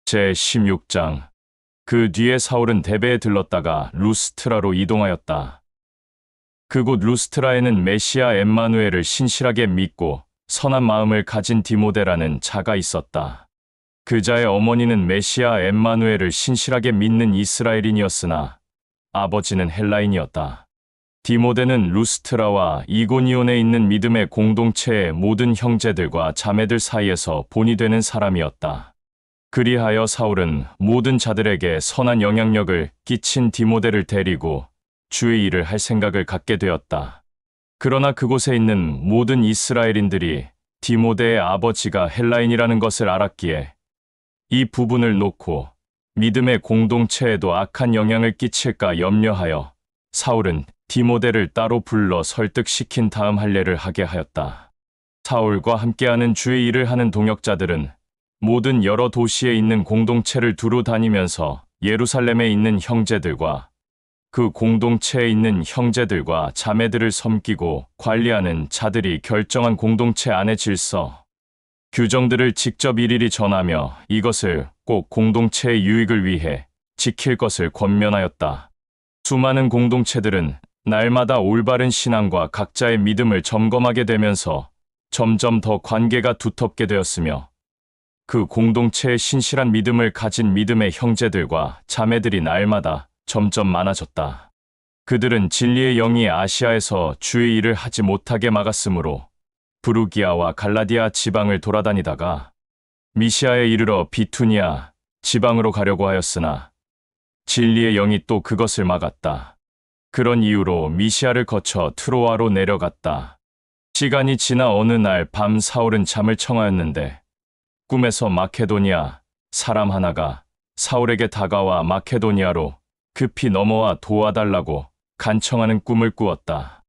제16장. 그 뒤에 사울은 데베에 들렀다가 루스트라로 이동하였다. 그곳 루스트라에는 메시아 엠마누엘을 신실하게 믿고 선한 마음을 가진 디모데라는 자가 있었다. 그 자의 어머니는 메시아 엠마누엘을 신실하게 믿는 이스라엘인이었으나 아버지는 헬라인이었다. 디모데는 루스트라와 이고니온에 있는 믿음의 공동체의 모든 형제들과 자매들 사이에서 본이 되는 사람이었다. 그리하여 사울은 모든 자들에게 선한 영향력을 끼친 디모데를 데리고 주의 일을 할 생각을 갖게 되었다. 그러나 그곳에 있는 모든 이스라엘인들이 디모데의 아버지가 헬라인이라는 것을 알았기에 이 부분을 놓고 믿음의 공동체에도 악한 영향을 끼칠까 염려하여 사울은 디모데를 따로 불러 설득시킨 다음 할례를 하게 하였다. 사울과 함께하는 주의 일을 하는 동역자들은 모든 여러 도시에 있는 공동체를 두루 다니면서 예루살렘에 있는 형제들과 그 공동체에 있는 형제들과 자매들을 섬기고 관리하는 자들이 결정한 공동체 안의 질서, 규정들을 직접 일일이 전하며 이것을 꼭 공동체의 유익을 위해 지킬 것을 권면하였다. 수많은 공동체들은 날마다 올바른 신앙과 각자의 믿음을 점검하게 되면서 점점 더 관계가 두텁게 되었으며 그 공동체의 신실한 믿음을 가진 믿음의 형제들과 자매들이 날마다 점점 많아졌다. 그들은 진리의 영이 아시아에서 주의 일을 하지 못하게 막았으므로 부르기아와 갈라디아 지방을 돌아다니다가 미시아에 이르러 비투니아 지방으로 가려고 하였으나 진리의 영이 또 그것을 막았다. 그런 이유로 미시아를 거쳐 트로아로 내려갔다. 시간이 지나 어느 날 밤 사울은 잠을 청하였는데 꿈에서 마케도니아 사람 하나가 사울에게 다가와 마케도니아로 급히 넘어와 도와달라고 간청하는 꿈을 꾸었다.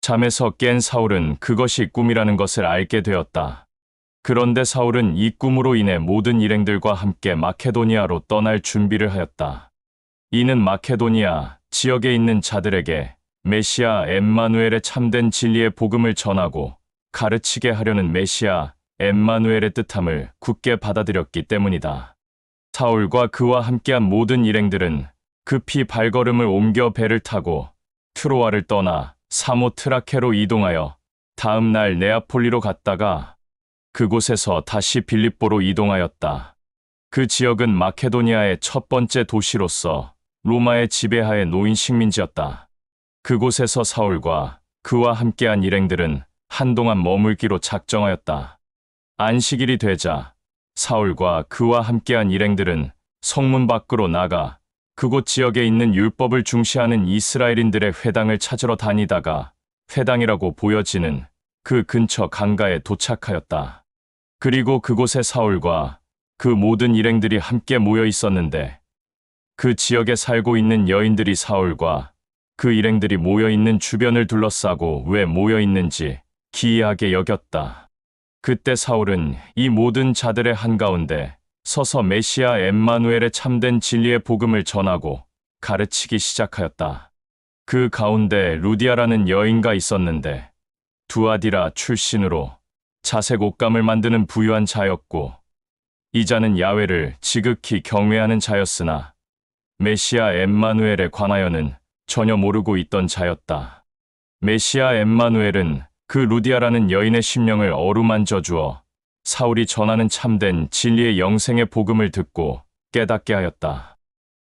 잠에서 깬 사울은 그것이 꿈이라는 것을 알게 되었다. 그런데 사울은 이 꿈으로 인해 모든 일행들과 함께 마케도니아로 떠날 준비를 하였다. 이는 마케도니아 지역에 있는 자들에게 메시아 엠마누엘의 참된 진리의 복음을 전하고 가르치게 하려는 메시아 엠마누엘의 뜻함을 굳게 받아들였기 때문이다. 사울과 그와 함께한 모든 일행들은 급히 발걸음을 옮겨 배를 타고 트로아를 떠나 사모트라케로 이동하여 다음 날 네아폴리로 갔다가 그곳에서 다시 빌립보로 이동하였다. 그 지역은 마케도니아의 첫 번째 도시로서 로마의 지배하에 놓인 식민지였다. 그곳에서 사울과 그와 함께한 일행들은 한동안 머물기로 작정하였다. 안식일이 되자 사울과 그와 함께한 일행들은 성문 밖으로 나가 그곳 지역에 있는 율법을 중시하는 이스라엘인들의 회당을 찾으러 다니다가 회당이라고 보여지는 그 근처 강가에 도착하였다. 그리고 그곳에 사울과 그 모든 일행들이 함께 모여 있었는데 그 지역에 살고 있는 여인들이 사울과 그 일행들이 모여 있는 주변을 둘러싸고 왜 모여 있는지 기이하게 여겼다. 그때 사울은 이 모든 자들의 한가운데 서서 메시아 엠마누엘의 참된 진리의 복음을 전하고 가르치기 시작하였다. 그 가운데 루디아라는 여인가 있었는데 두아디라 출신으로 자색 옷감을 만드는 부유한 자였고 이 자는 야훼를 지극히 경외하는 자였으나 메시아 엠마누엘에 관하여는 전혀 모르고 있던 자였다. 메시아 엠마누엘은 그 루디아라는 여인의 심령을 어루만져 주어 사울이 전하는 참된 진리의 영생의 복음을 듣고 깨닫게 하였다.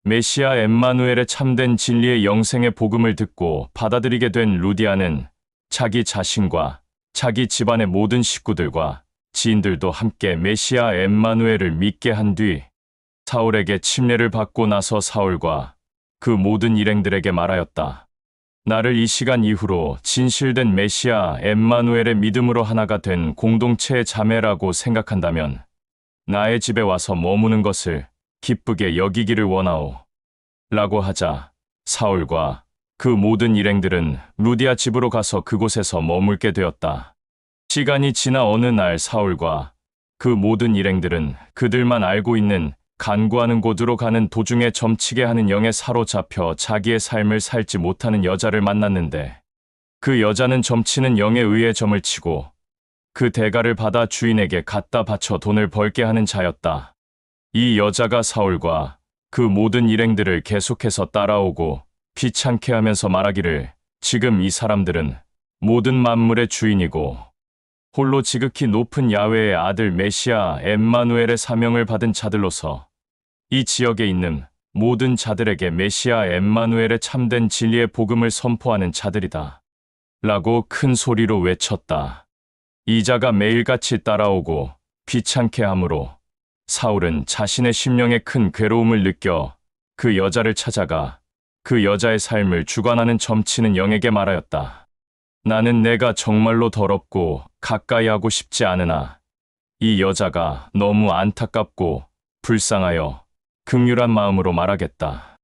메시아 엠마누엘의 참된 진리의 영생의 복음을 듣고 받아들이게 된 루디아는 자기 자신과 자기 집안의 모든 식구들과 지인들도 함께 메시아 엠마누엘을 믿게 한 뒤 사울에게 침례를 받고 나서 사울과 그 모든 일행들에게 말하였다. 나를 이 시간 이후로 진실된 메시아 엠마누엘의 믿음으로 하나가 된 공동체의 자매라고 생각한다면 나의 집에 와서 머무는 것을 기쁘게 여기기를 원하오. 라고 하자 사울과 그 모든 일행들은 루디아 집으로 가서 그곳에서 머물게 되었다. 시간이 지나 어느 날 사울과 그 모든 일행들은 그들만 알고 있는 간구하는 곳으로 가는 도중에 점치게 하는 영에 사로잡혀 자기의 삶을 살지 못하는 여자를 만났는데 그 여자는 점치는 영에 의해 점을 치고 그 대가를 받아 주인에게 갖다 바쳐 돈을 벌게 하는 자였다. 이 여자가 사울과 그 모든 일행들을 계속해서 따라오고 귀찮게 하면서 말하기를 지금 이 사람들은 모든 만물의 주인이고 홀로 지극히 높은 야훼의 아들 메시아 엠마누엘의 사명을 받은 자들로서 이 지역에 있는 모든 자들에게 메시아 엠마누엘의 참된 진리의 복음을 선포하는 자들이다. 라고 큰 소리로 외쳤다. 이 자가 매일같이 따라오고 귀찮게 하므로 사울은 자신의 심령에 큰 괴로움을 느껴 그 여자를 찾아가 그 여자의 삶을 주관하는 점치는 영에게 말하였다. 나는 내가 정말로 더럽고 가까이 하고 싶지 않으나 이 여자가 너무 안타깝고 불쌍하여 긍휼한 마음으로 말하겠다.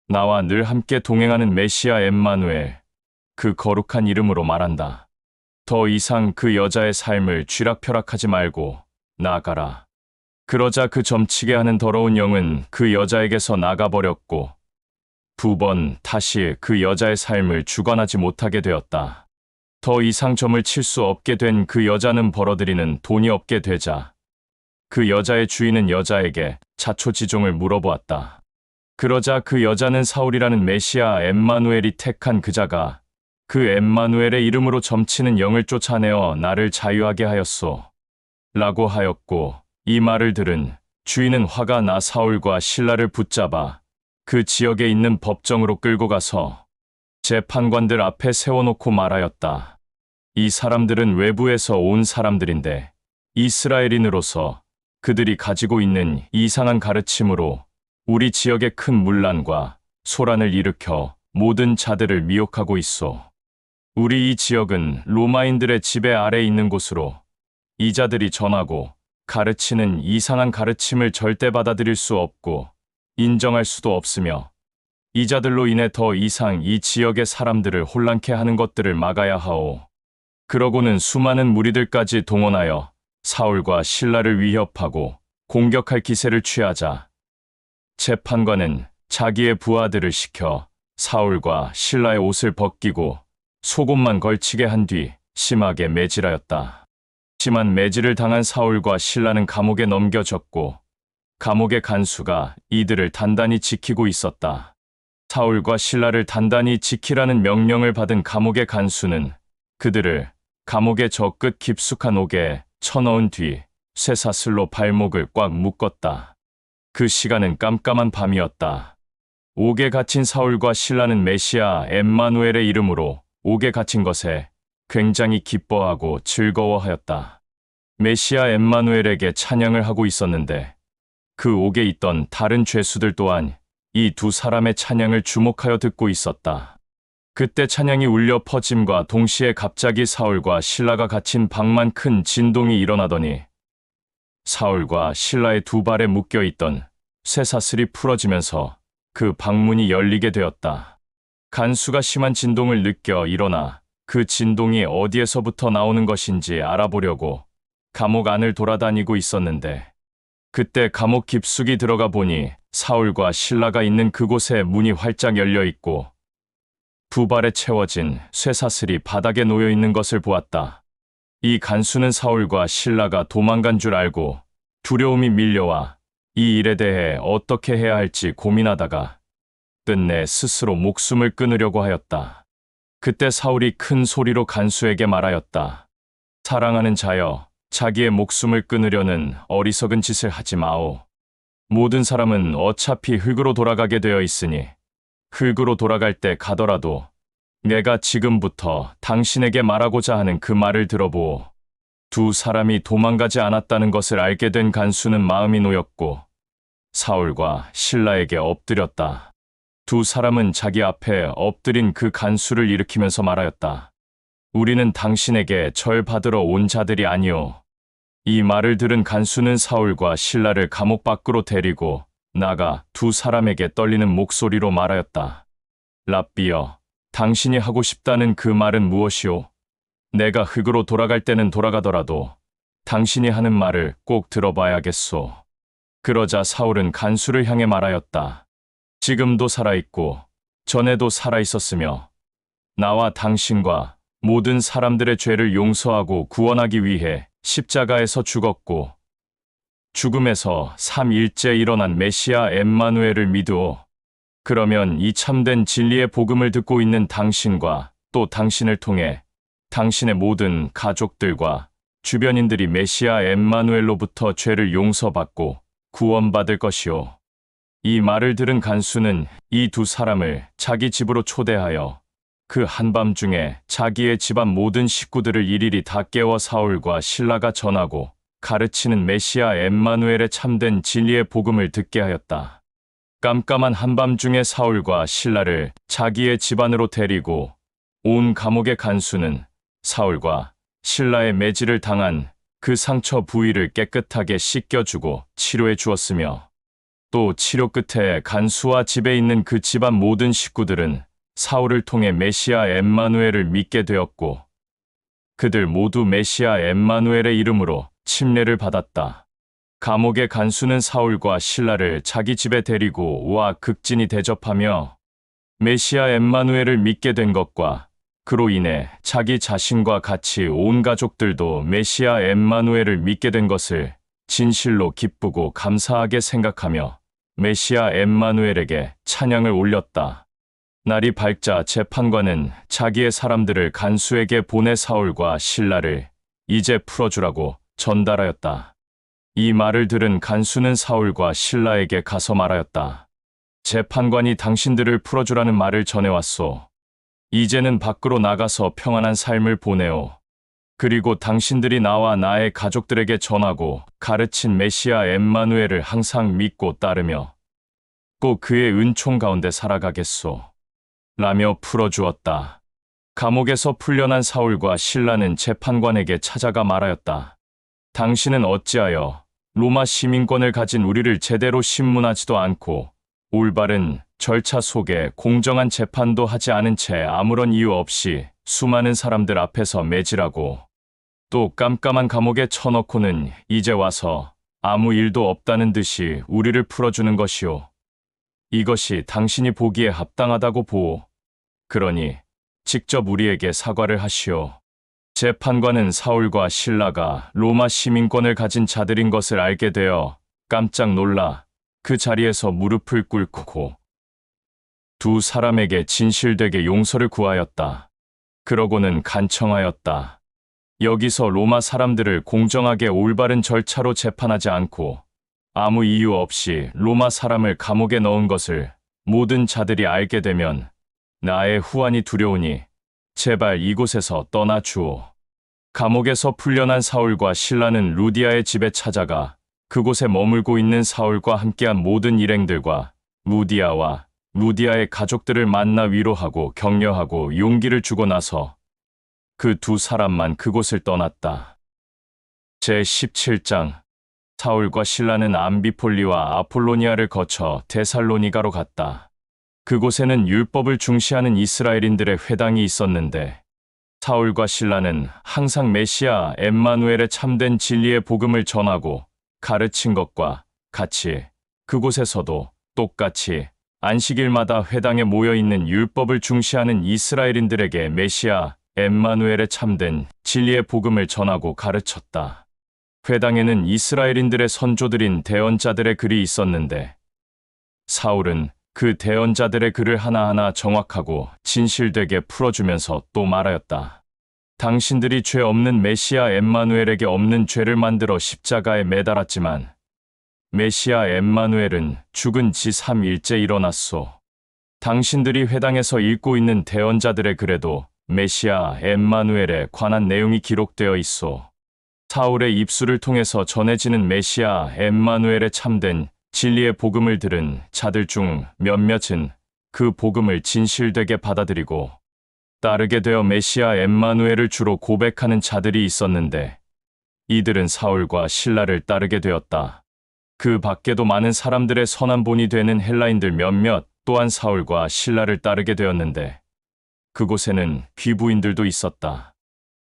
나와 늘 함께 동행하는 메시아 엠마누엘, 그 거룩한 이름으로 말한다. 더 이상 그 여자의 삶을 쥐락펴락하지 말고 나아가라. 그러자 그 점치게 하는 더러운 영은 그 여자에게서 나가버렸고 2번 다시 그 여자의 삶을 주관하지 못하게 되었다. 더 이상 점을 칠 수 없게 된 그 여자는 벌어들이는 돈이 없게 되자 그 여자의 주인은 여자에게 자초지종을 물어보았다. 그러자 그 여자는 사울이라는 메시아 엠마누엘이 택한 그자가 그 엠마누엘의 이름으로 점치는 영을 쫓아내어 나를 자유하게 하였소. 라고 하였고 이 말을 들은 주인은 화가 나 사울과 신라를 붙잡아 그 지역에 있는 법정으로 끌고 가서 재판관들 앞에 세워놓고 말하였다. 이 사람들은 외부에서 온 사람들인데 이스라엘인으로서 그들이 가지고 있는 이상한 가르침으로 우리 지역에 큰 문란과 소란을 일으켜 모든 자들을 미혹하고 있소. 우리 이 지역은 로마인들의 지배 아래 있는 곳으로 이 자들이 전하고 가르치는 이상한 가르침을 절대 받아들일 수 없고 인정할 수도 없으며 이 자들로 인해 더 이상 이 지역의 사람들을 혼란케 하는 것들을 막아야 하오. 그러고는 수많은 무리들까지 동원하여 사울과 신라를 위협하고 공격할 기세를 취하자 재판관은 자기의 부하들을 시켜 사울과 신라의 옷을 벗기고 속옷만 걸치게 한 뒤 심하게 매질하였다. 심한 매질을 당한 사울과 신라는 감옥에 넘겨졌고 감옥의 간수가 이들을 단단히 지키고 있었다. 사울과 신라를 단단히 지키라는 명령을 받은 감옥의 간수는 그들을 감옥의 저 끝 깊숙한 옥에 쳐넣은 뒤 쇠사슬로 발목을 꽉 묶었다. 그 시간은 깜깜한 밤이었다. 옥에 갇힌 사울과 신라는 메시아 엠마누엘의 이름으로 옥에 갇힌 것에 굉장히 기뻐하고 즐거워하였다. 메시아 엠마누엘에게 찬양을 하고 있었는데 그 옥에 있던 다른 죄수들 또한 이 두 사람의 찬양을 주목하여 듣고 있었다. 그때 찬양이 울려 퍼짐과 동시에 갑자기 사울과 신라가 갇힌 방만 큰 진동이 일어나더니 사울과 신라의 두 발에 묶여있던 쇠사슬이 풀어지면서 그 방문이 열리게 되었다. 간수가 심한 진동을 느껴 일어나 그 진동이 어디에서부터 나오는 것인지 알아보려고 감옥 안을 돌아다니고 있었는데 그때 감옥 깊숙이 들어가 보니 사울과 신라가 있는 그곳에 문이 활짝 열려 있고 두 발에 채워진 쇠사슬이 바닥에 놓여 있는 것을 보았다. 이 간수는 사울과 신라가 도망간 줄 알고 두려움이 밀려와 이 일에 대해 어떻게 해야 할지 고민하다가 끝내 스스로 목숨을 끊으려고 하였다. 그때 사울이 큰 소리로 간수에게 말하였다. 사랑하는 자여, 자기의 목숨을 끊으려는 어리석은 짓을 하지 마오. 모든 사람은 어차피 흙으로 돌아가게 되어 있으니 흙으로 돌아갈 때 가더라도 내가 지금부터 당신에게 말하고자 하는 그 말을 들어보오. 두 사람이 도망가지 않았다는 것을 알게 된 간수는 마음이 놓였고 사울과 신라에게 엎드렸다. 두 사람은 자기 앞에 엎드린 그 간수를 일으키면서 말하였다. 우리는 당신에게 절 받으러 온 자들이 아니오. 이 말을 들은 간수는 사울과 신라를 감옥 밖으로 데리고 나가 두 사람에게 떨리는 목소리로 말하였다. 랍비여, 당신이 하고 싶다는 그 말은 무엇이오? 내가 흙으로 돌아갈 때는 돌아가더라도 당신이 하는 말을 꼭 들어봐야겠소. 그러자 사울은 간수를 향해 말하였다. 지금도 살아있고 전에도 살아있었으며 나와 당신과 모든 사람들의 죄를 용서하고 구원하기 위해 십자가에서 죽었고 죽음에서 3일째 일어난 메시아 엠마누엘을 믿으오. 그러면 이 참된 진리의 복음을 듣고 있는 당신과 또 당신을 통해 당신의 모든 가족들과 주변인들이 메시아 엠마누엘로부터 죄를 용서받고 구원받을 것이오. 이 말을 들은 간수는 이 두 사람을 자기 집으로 초대하여 그 한밤중에 자기의 집안 모든 식구들을 일일이 다 깨워 사울과 실라가 전하고 가르치는 메시아 엠마누엘의 참된 진리의 복음을 듣게 하였다. 깜깜한 한밤중에 사울과 실라를 자기의 집안으로 데리고 온 감옥의 간수는 사울과 실라의 매질을 당한 그 상처 부위를 깨끗하게 씻겨주고 치료해 주었으며 또 치료 끝에 간수와 집에 있는 그 집안 모든 식구들은 사울을 통해 메시아 엠마누엘을 믿게 되었고 그들 모두 메시아 엠마누엘의 이름으로 침례를 받았다. 감옥의 간수는 사울과 실라를 자기 집에 데리고 와 극진히 대접하며 메시아 엠마누엘을 믿게 된 것과 그로 인해 자기 자신과 같이 온 가족들도 메시아 엠마누엘을 믿게 된 것을 진실로 기쁘고 감사하게 생각하며 메시아 엠마누엘에게 찬양을 올렸다. 날이 밝자 재판관은 자기의 사람들을 간수에게 보내 사울과 실라를 이제 풀어주라고 전달하였다. 이 말을 들은 간수는 사울과 실라에게 가서 말하였다. 재판관이 당신들을 풀어주라는 말을 전해왔소. 이제는 밖으로 나가서 평안한 삶을 보내오. 그리고 당신들이 나와 나의 가족들에게 전하고 가르친 메시아 엠마누엘을 항상 믿고 따르며 꼭 그의 은총 가운데 살아가겠소. 라며 풀어주었다. 감옥에서 풀려난 사울과 실라는 재판관에게 찾아가 말하였다. 당신은 어찌하여 로마 시민권을 가진 우리를 제대로 신문하지도 않고 올바른 절차 속에 공정한 재판도 하지 않은 채 아무런 이유 없이 수많은 사람들 앞에서 매질하고 또 깜깜한 감옥에 쳐넣고는 이제 와서 아무 일도 없다는 듯이 우리를 풀어주는 것이오. 이것이 당신이 보기에 합당하다고 보오. 그러니 직접 우리에게 사과를 하시오. 재판관은 사울과 실라가 로마 시민권을 가진 자들인 것을 알게 되어 깜짝 놀라 그 자리에서 무릎을 꿇고 두 사람에게 진실되게 용서를 구하였다. 그러고는 간청하였다. 여기서 로마 사람들을 공정하게 올바른 절차로 재판하지 않고 아무 이유 없이 로마 사람을 감옥에 넣은 것을 모든 자들이 알게 되면 나의 후환이 두려우니 제발 이곳에서 떠나 주오. 감옥에서 풀려난 사울과 실라는 루디아의 집에 찾아가 그곳에 머물고 있는 사울과 함께한 모든 일행들과 루디아와 루디아의 가족들을 만나 위로하고 격려하고 용기를 주고 나서 그 두 사람만 그곳을 떠났다. 제17장 사울과 실라는 암비폴리와 아폴로니아를 거쳐 데살로니가로 갔다. 그곳에는 율법을 중시하는 이스라엘인들의 회당이 있었는데 사울과 실라는 항상 메시아 엠마누엘의 참된 진리의 복음을 전하고 가르친 것과 같이 그곳에서도 똑같이 안식일마다 회당에 모여있는 율법을 중시하는 이스라엘인들에게 메시아 엠마누엘의 참된 진리의 복음을 전하고 가르쳤다. 회당에는 이스라엘인들의 선조들인 대언자들의 글이 있었는데 사울은 그 대언자들의 글을 하나하나 정확하고 진실되게 풀어주면서 또 말하였다. 당신들이 죄 없는 메시아 엠마누엘에게 없는 죄를 만들어 십자가에 매달았지만 메시아 엠마누엘은 죽은 지 3일째 일어났소. 당신들이 회당에서 읽고 있는 대언자들의 글에도 메시아 엠마누엘에 관한 내용이 기록되어 있소. 사울의 입술을 통해서 전해지는 메시아 엠마누엘의 참된 진리의 복음을 들은 자들 중 몇몇은 그 복음을 진실되게 받아들이고 따르게 되어 메시아 엠마누엘을 주로 고백하는 자들이 있었는데 이들은 사울과 실라를 따르게 되었다. 그 밖에도 많은 사람들의 선한 본이 되는 헬라인들 몇몇 또한 사울과 실라를 따르게 되었는데 그곳에는 귀부인들도 있었다.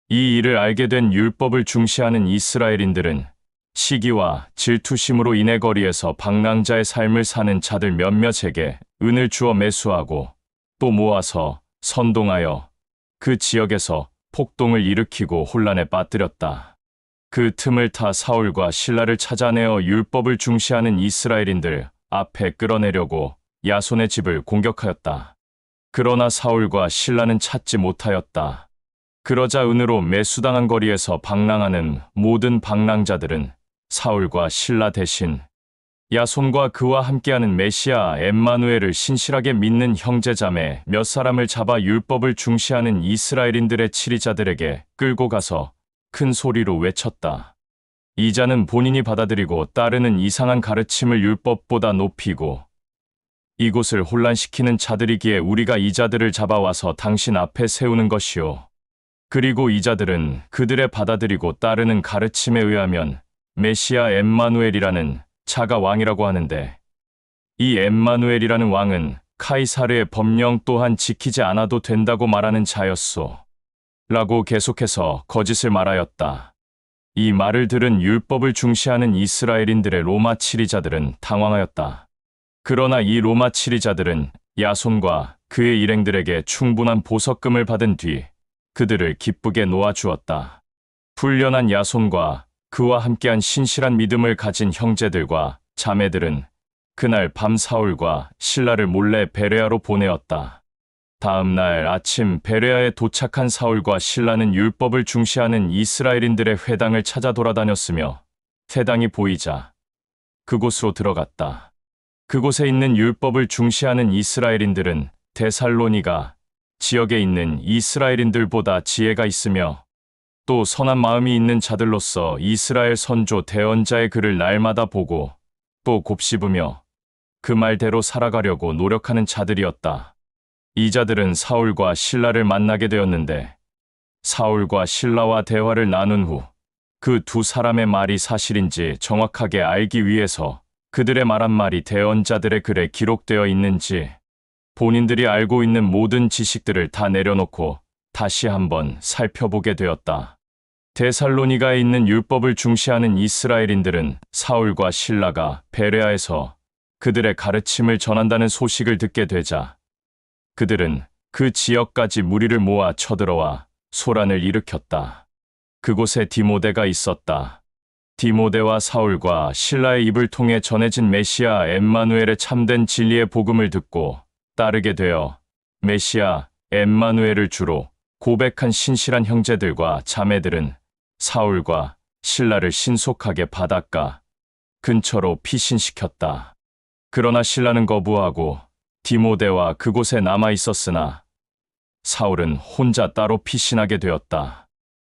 이 일을 알게 된 율법을 중시하는 이스라엘인들은 시기와 질투심으로 인해 거리에서 방랑자의 삶을 사는 자들 몇몇에게 은을 주어 매수하고 또 모아서 선동하여 그 지역에서 폭동을 일으키고 혼란에 빠뜨렸다. 그 틈을 타 사울과 신라를 찾아내어 율법을 중시하는 이스라엘인들 앞에 끌어내려고 야손의 집을 공격하였다. 그러나 사울과 신라는 찾지 못하였다. 그러자 은으로 매수당한 거리에서 방랑하는 모든 방랑자들은 사울과 신라 대신 야손과 그와 함께하는 메시아 엠마누엘을 신실하게 믿는 형제자매 몇 사람을 잡아 율법을 중시하는 이스라엘인들의 치리자들에게 끌고 가서 큰 소리로 외쳤다. 이 자는 본인이 받아들이고 따르는 이상한 가르침을 율법보다 높이고 이곳을 혼란시키는 자들이기에 우리가 이 자들을 잡아와서 당신 앞에 세우는 것이요. 그리고 이 자들은 그들의 받아들이고 따르는 가르침에 의하면 메시아 엠마누엘이라는 자가 왕이라고 하는데, 이 엠마누엘이라는 왕은 카이사르의 법령 또한 지키지 않아도 된다고 말하는 자였소. 라고 계속해서 거짓을 말하였다. 이 말을 들은 율법을 중시하는 이스라엘인들의 로마 치리자들은 당황하였다. 그러나 이 로마 치리자들은 야손과 그의 일행들에게 충분한 보석금을 받은 뒤 그들을 기쁘게 놓아주었다. 훈련한 야손과 그와 함께한 신실한 믿음을 가진 형제들과 자매들은 그날 밤 사울과 신라를 몰래 베레아로 보내었다. 다음 날 아침 베레아에 도착한 사울과 신라는 율법을 중시하는 이스라엘인들의 회당을 찾아 돌아다녔으며 회당이 보이자 그곳으로 들어갔다. 그곳에 있는 율법을 중시하는 이스라엘인들은 데살로니가 지역에 있는 이스라엘인들보다 지혜가 있으며 또 선한 마음이 있는 자들로서 이스라엘 선조 대언자의 글을 날마다 보고 또 곱씹으며 그 말대로 살아가려고 노력하는 자들이었다. 이 자들은 사울과 신라를 만나게 되었는데 사울과 신라와 대화를 나눈 후 그 두 사람의 말이 사실인지 정확하게 알기 위해서 그들의 말한 말이 대언자들의 글에 기록되어 있는지 본인들이 알고 있는 모든 지식들을 다 내려놓고 다시 한번 살펴보게 되었다. 데살로니가에 있는 율법을 중시하는 이스라엘인들은 사울과 신라가 베레아에서 그들의 가르침을 전한다는 소식을 듣게 되자 그들은 그 지역까지 무리를 모아 쳐들어와 소란을 일으켰다. 그곳에 디모데가 있었다. 디모데와 사울과 신라의 입을 통해 전해진 메시아 엠마누엘의 참된 진리의 복음을 듣고 따르게 되어 메시아 엠마누엘을 주로 고백한 신실한 형제들과 자매들은 사울과 신라를 신속하게 바닷가 근처로 피신시켰다. 그러나 신라는 거부하고 디모데와 그곳에 남아 있었으나 사울은 혼자 따로 피신하게 되었다.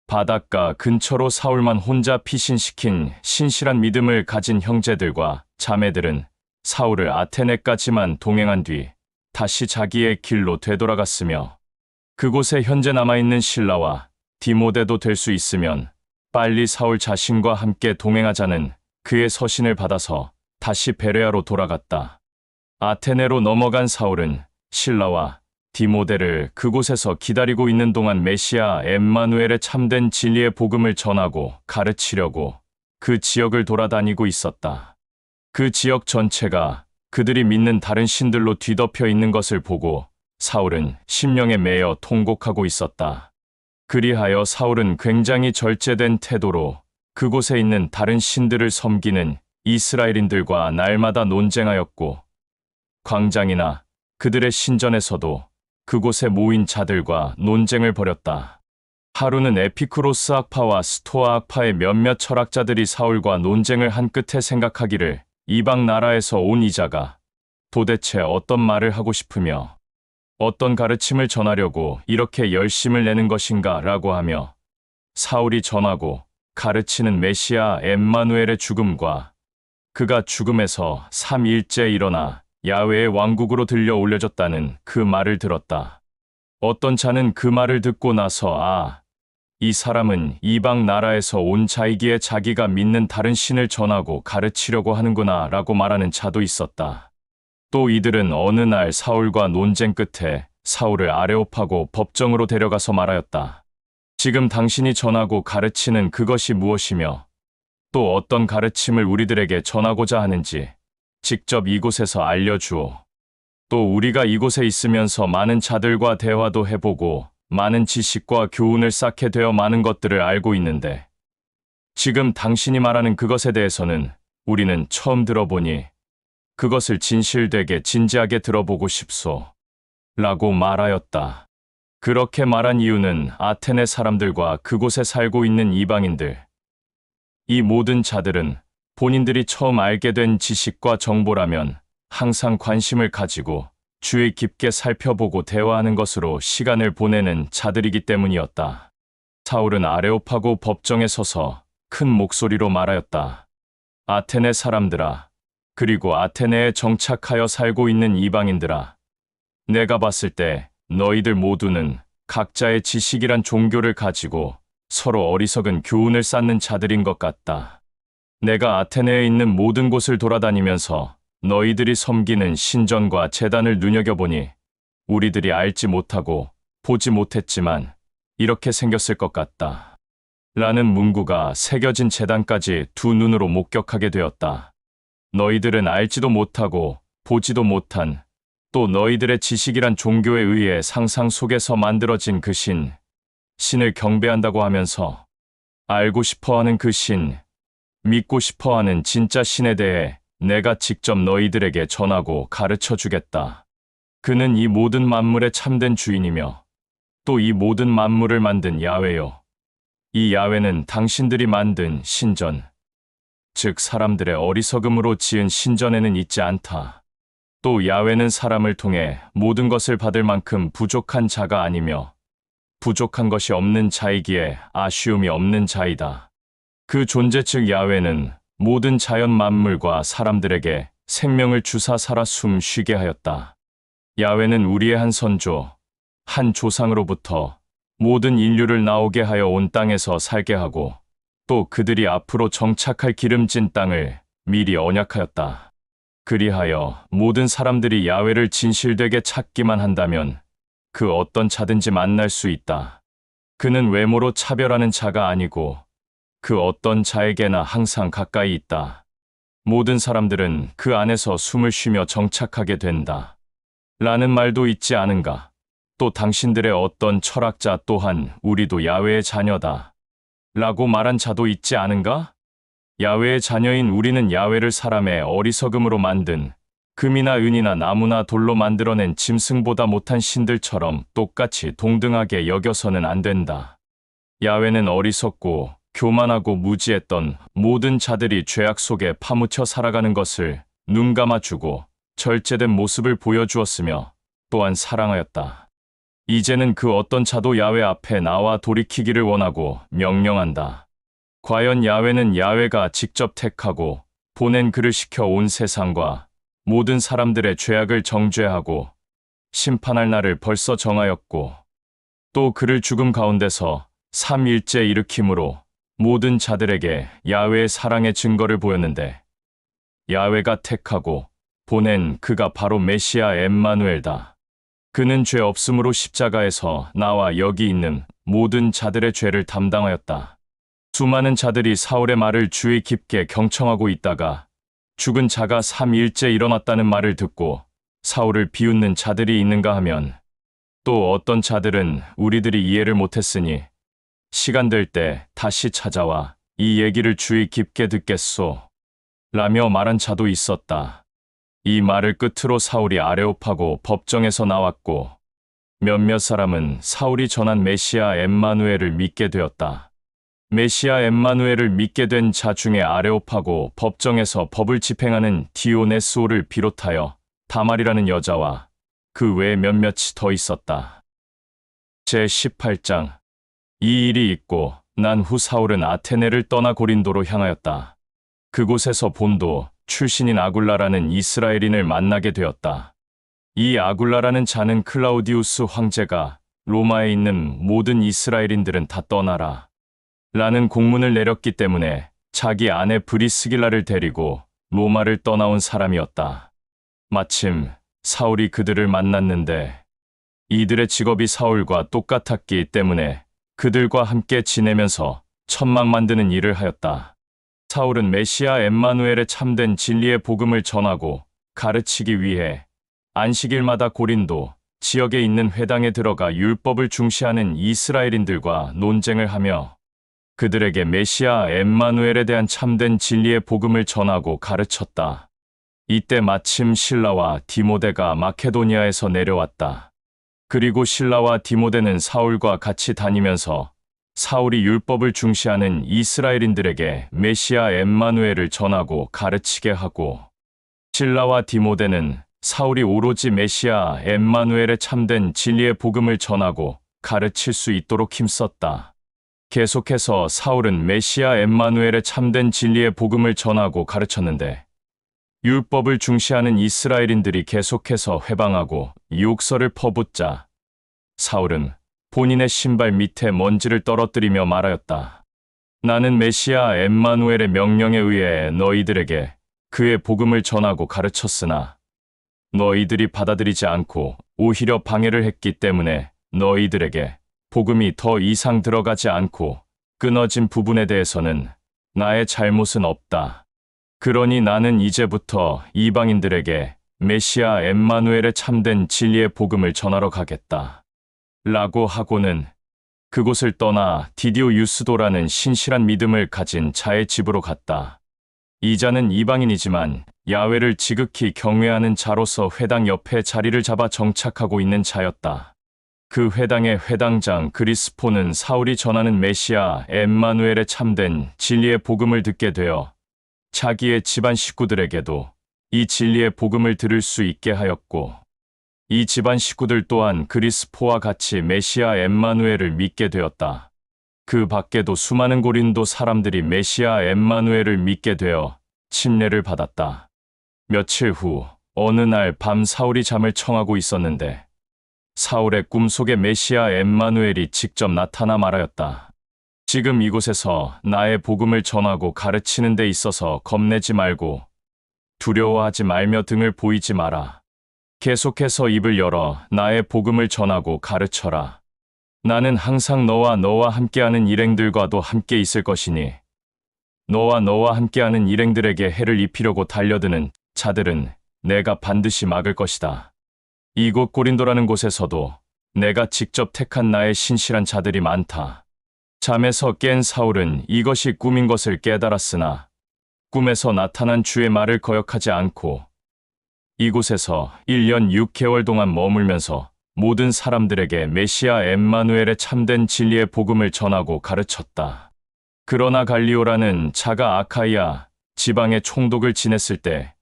바닷가 근처로 사울만 혼자 피신시킨 신실한 믿음을 가진 형제들과 자매들은 사울을 아테네까지만 동행한 뒤 다시 자기의 길로 되돌아갔으며 그곳에 현재 남아있는 신라와 디모데도 될 수 있으면 빨리 사울 자신과 함께 동행하자는 그의 서신을 받아서 다시 베레아로 돌아갔다. 아테네로 넘어간 사울은 신라와 디모데를 그곳에서 기다리고 있는 동안 메시아 엠마누엘의 참된 진리의 복음을 전하고 가르치려고 그 지역을 돌아다니고 있었다. 그 지역 전체가 그들이 믿는 다른 신들로 뒤덮여 있는 것을 보고 사울은 심령에 매여 통곡하고 있었다. 그리하여 사울은 굉장히 절제된 태도로 그곳에 있는 다른 신들을 섬기는 이스라엘인들과 날마다 논쟁하였고 광장이나 그들의 신전에서도 그곳에 모인 자들과 논쟁을 벌였다. 하루는 에피쿠로스 학파와 스토아 학파의 몇몇 철학자들이 사울과 논쟁을 한 끝에 생각하기를 이방 나라에서 온 이자가 도대체 어떤 말을 하고 싶으며 어떤 가르침을 전하려고 이렇게 열심을 내는 것인가 라고 하며 사울이 전하고 가르치는 메시아 엠마누엘의 죽음과 그가 죽음에서 3일째 일어나 야훼의 왕국으로 들려 올려졌다는 그 말을 들었다. 어떤 자는 그 말을 듣고 나서 이 사람은 이방 나라에서 온 자이기에 자기가 믿는 다른 신을 전하고 가르치려고 하는구나 라고 말하는 자도 있었다. 또 이들은 어느 날 사울과 논쟁 끝에 사울을 아레오파고 법정으로 데려가서 말하였다. 지금 당신이 전하고 가르치는 그것이 무엇이며 또 어떤 가르침을 우리들에게 전하고자 하는지 직접 이곳에서 알려주오. 또 우리가 이곳에 있으면서 많은 자들과 대화도 해보고 많은 지식과 교훈을 쌓게 되어 많은 것들을 알고 있는데 지금 당신이 말하는 그것에 대해서는 우리는 처음 들어보니 그것을 진실되게 진지하게 들어보고 싶소. 라고 말하였다. 그렇게 말한 이유는 아테네 사람들과 그곳에 살고 있는 이방인들, 이 모든 자들은 본인들이 처음 알게 된 지식과 정보라면 항상 관심을 가지고 주의 깊게 살펴보고 대화하는 것으로 시간을 보내는 자들이기 때문이었다. 사울은 아레오파고 법정에 서서 큰 목소리로 말하였다. 아테네 사람들아, 그리고 아테네에 정착하여 살고 있는 이방인들아, 내가 봤을 때 너희들 모두는 각자의 지식이란 종교를 가지고 서로 어리석은 교훈을 쌓는 자들인 것 같다. 내가 아테네에 있는 모든 곳을 돌아다니면서 너희들이 섬기는 신전과 제단을 눈여겨보니 우리들이 알지 못하고 보지 못했지만 이렇게 생겼을 것 같다. 라는 문구가 새겨진 제단까지 두 눈으로 목격하게 되었다. 너희들은 알지도 못하고 보지도 못한, 또 너희들의 지식이란 종교에 의해 상상 속에서 만들어진 그 신을 경배한다고 하면서 알고 싶어하는 그 신, 믿고 싶어하는 진짜 신에 대해 내가 직접 너희들에게 전하고 가르쳐 주겠다. 그는 이 모든 만물의 참된 주인이며 또 이 모든 만물을 만든 야훼요. 이 야훼는 당신들이 만든 신전, 즉 사람들의 어리석음으로 지은 신전에는 있지 않다. 또 야훼는 사람을 통해 모든 것을 받을 만큼 부족한 자가 아니며 부족한 것이 없는 자이기에 아쉬움이 없는 자이다. 그 존재 즉 야훼는 모든 자연 만물과 사람들에게 생명을 주사 살아 숨 쉬게 하였다. 야훼는 우리의 한 선조, 한 조상으로부터 모든 인류를 나오게 하여 온 땅에서 살게 하고 또 그들이 앞으로 정착할 기름진 땅을 미리 언약하였다. 그리하여 모든 사람들이 야훼를 진실되게 찾기만 한다면 그 어떤 자든지 만날 수 있다. 그는 외모로 차별하는 자가 아니고 그 어떤 자에게나 항상 가까이 있다. 모든 사람들은 그 안에서 숨을 쉬며 정착하게 된다. 라는 말도 있지 않은가? 또 당신들의 어떤 철학자 또한 우리도 야훼의 자녀다. 라고 말한 자도 있지 않은가? 야훼의 자녀인 우리는 야훼를 사람의 어리석음으로 만든 금이나 은이나 나무나 돌로 만들어낸 짐승보다 못한 신들처럼 똑같이 동등하게 여겨서는 안 된다. 야훼는 어리석고 교만하고 무지했던 모든 자들이 죄악 속에 파묻혀 살아가는 것을 눈감아주고 절제된 모습을 보여주었으며 또한 사랑하였다. 이제는 그 어떤 자도 야훼 앞에 나와 돌이키기를 원하고 명령한다. 과연 야훼는 야훼가 직접 택하고 보낸 그를 시켜 온 세상과 모든 사람들의 죄악을 정죄하고 심판할 날을 벌써 정하였고 또 그를 죽음 가운데서 3일째 일으킴으로 모든 자들에게 야훼의 사랑의 증거를 보였는데 야훼가 택하고 보낸 그가 바로 메시아 엠마누엘다. 그는 죄 없음으로 십자가에서 나와 여기 있는 모든 자들의 죄를 담당하였다. 수많은 자들이 사울의 말을 주의 깊게 경청하고 있다가 죽은 자가 3일째 일어났다는 말을 듣고 사울을 비웃는 자들이 있는가 하면 또 어떤 자들은 우리들이 이해를 못했으니 시간 될 때 다시 찾아와 이 얘기를 주의 깊게 듣겠소. 라며 말한 자도 있었다. 이 말을 끝으로 사울이 아레오파고 법정에서 나왔고 몇몇 사람은 사울이 전한 메시아 엠마누엘을 믿게 되었다. 메시아 엠마누엘을 믿게 된 자 중에 아레오파고 법정에서 법을 집행하는 디오네스오를 비롯하여 다말이라는 여자와 그 외에 몇몇이 더 있었다. 제18장 이 일이 있고 난 후 사울은 아테네를 떠나 고린도로 향하였다. 그곳에서 본도 출신인 아굴라라는 이스라엘인을 만나게 되었다. 이 아굴라라는 자는 클라우디우스 황제가 로마에 있는 모든 이스라엘인들은 다 떠나라 라는 공문을 내렸기 때문에 자기 아내 브리스길라를 데리고 로마를 떠나온 사람이었다. 마침 사울이 그들을 만났는데 이들의 직업이 사울과 똑같았기 때문에 그들과 함께 지내면서 천막 만드는 일을 하였다. 사울은 메시아 엠마누엘의 참된 진리의 복음을 전하고 가르치기 위해 안식일마다 고린도 지역에 있는 회당에 들어가 율법을 중시하는 이스라엘인들과 논쟁을 하며 그들에게 메시아 엠마누엘에 대한 참된 진리의 복음을 전하고 가르쳤다. 이때 마침 실라와 디모데가 마케도니아에서 내려왔다. 그리고 실라와 디모데는 사울과 같이 다니면서 사울이 율법을 중시하는 이스라엘인들에게 메시아 엠마누엘을 전하고 가르치게 하고, 실라와 디모데는 사울이 오로지 메시아 엠마누엘의 참된 진리의 복음을 전하고 가르칠 수 있도록 힘썼다. 계속해서 사울은 메시아 엠마누엘의 참된 진리의 복음을 전하고 가르쳤는데, 율법을 중시하는 이스라엘인들이 계속해서 회방하고 욕설을 퍼붓자 사울은 본인의 신발 밑에 먼지를 떨어뜨리며 말하였다. 나는 메시아 엠마누엘의 명령에 의해 너희들에게 그의 복음을 전하고 가르쳤으나 너희들이 받아들이지 않고 오히려 방해를 했기 때문에 너희들에게 복음이 더 이상 들어가지 않고 끊어진 부분에 대해서는 나의 잘못은 없다. 그러니 나는 이제부터 이방인들에게 메시아 엠마누엘의 참된 진리의 복음을 전하러 가겠다. 라고 하고는 그곳을 떠나 디디오 유스도라는 신실한 믿음을 가진 자의 집으로 갔다. 이 자는 이방인이지만 야훼를 지극히 경외하는 자로서 회당 옆에 자리를 잡아 정착하고 있는 자였다. 그 회당의 회당장 그리스포는 사울이 전하는 메시아 엠마누엘의 참된 진리의 복음을 듣게 되어 자기의 집안 식구들에게도 이 진리의 복음을 들을 수 있게 하였고, 이 집안 식구들 또한 그리스포와 같이 메시아 엠마누엘을 믿게 되었다. 그 밖에도 수많은 고린도 사람들이 메시아 엠마누엘을 믿게 되어 침례를 받았다. 며칠 후 어느 날 밤 사울이 잠을 청하고 있었는데 사울의 꿈속에 메시아 엠마누엘이 직접 나타나 말하였다. 지금 이곳에서 나의 복음을 전하고 가르치는 데 있어서 겁내지 말고 두려워하지 말며 등을 보이지 마라. 계속해서 입을 열어 나의 복음을 전하고 가르쳐라. 나는 항상 너와 함께하는 일행들과도 함께 있을 것이니 너와 함께하는 일행들에게 해를 입히려고 달려드는 자들은 내가 반드시 막을 것이다. 이곳 고린도라는 곳에서도 내가 직접 택한 나의 신실한 자들이 많다. 잠에서 깬 사울은 이것이 꿈인 것을 깨달았으나 꿈에서 나타난 주의 말을 거역하지 않고 이곳에서 1년 6개월 동안 머물면서 모든 사람들에게 메시아 엠마누엘의 참된 진리의 복음을 전하고 가르쳤다. 그러나 갈리오라는 자가 아카이아 지방의 총독을 지냈을 때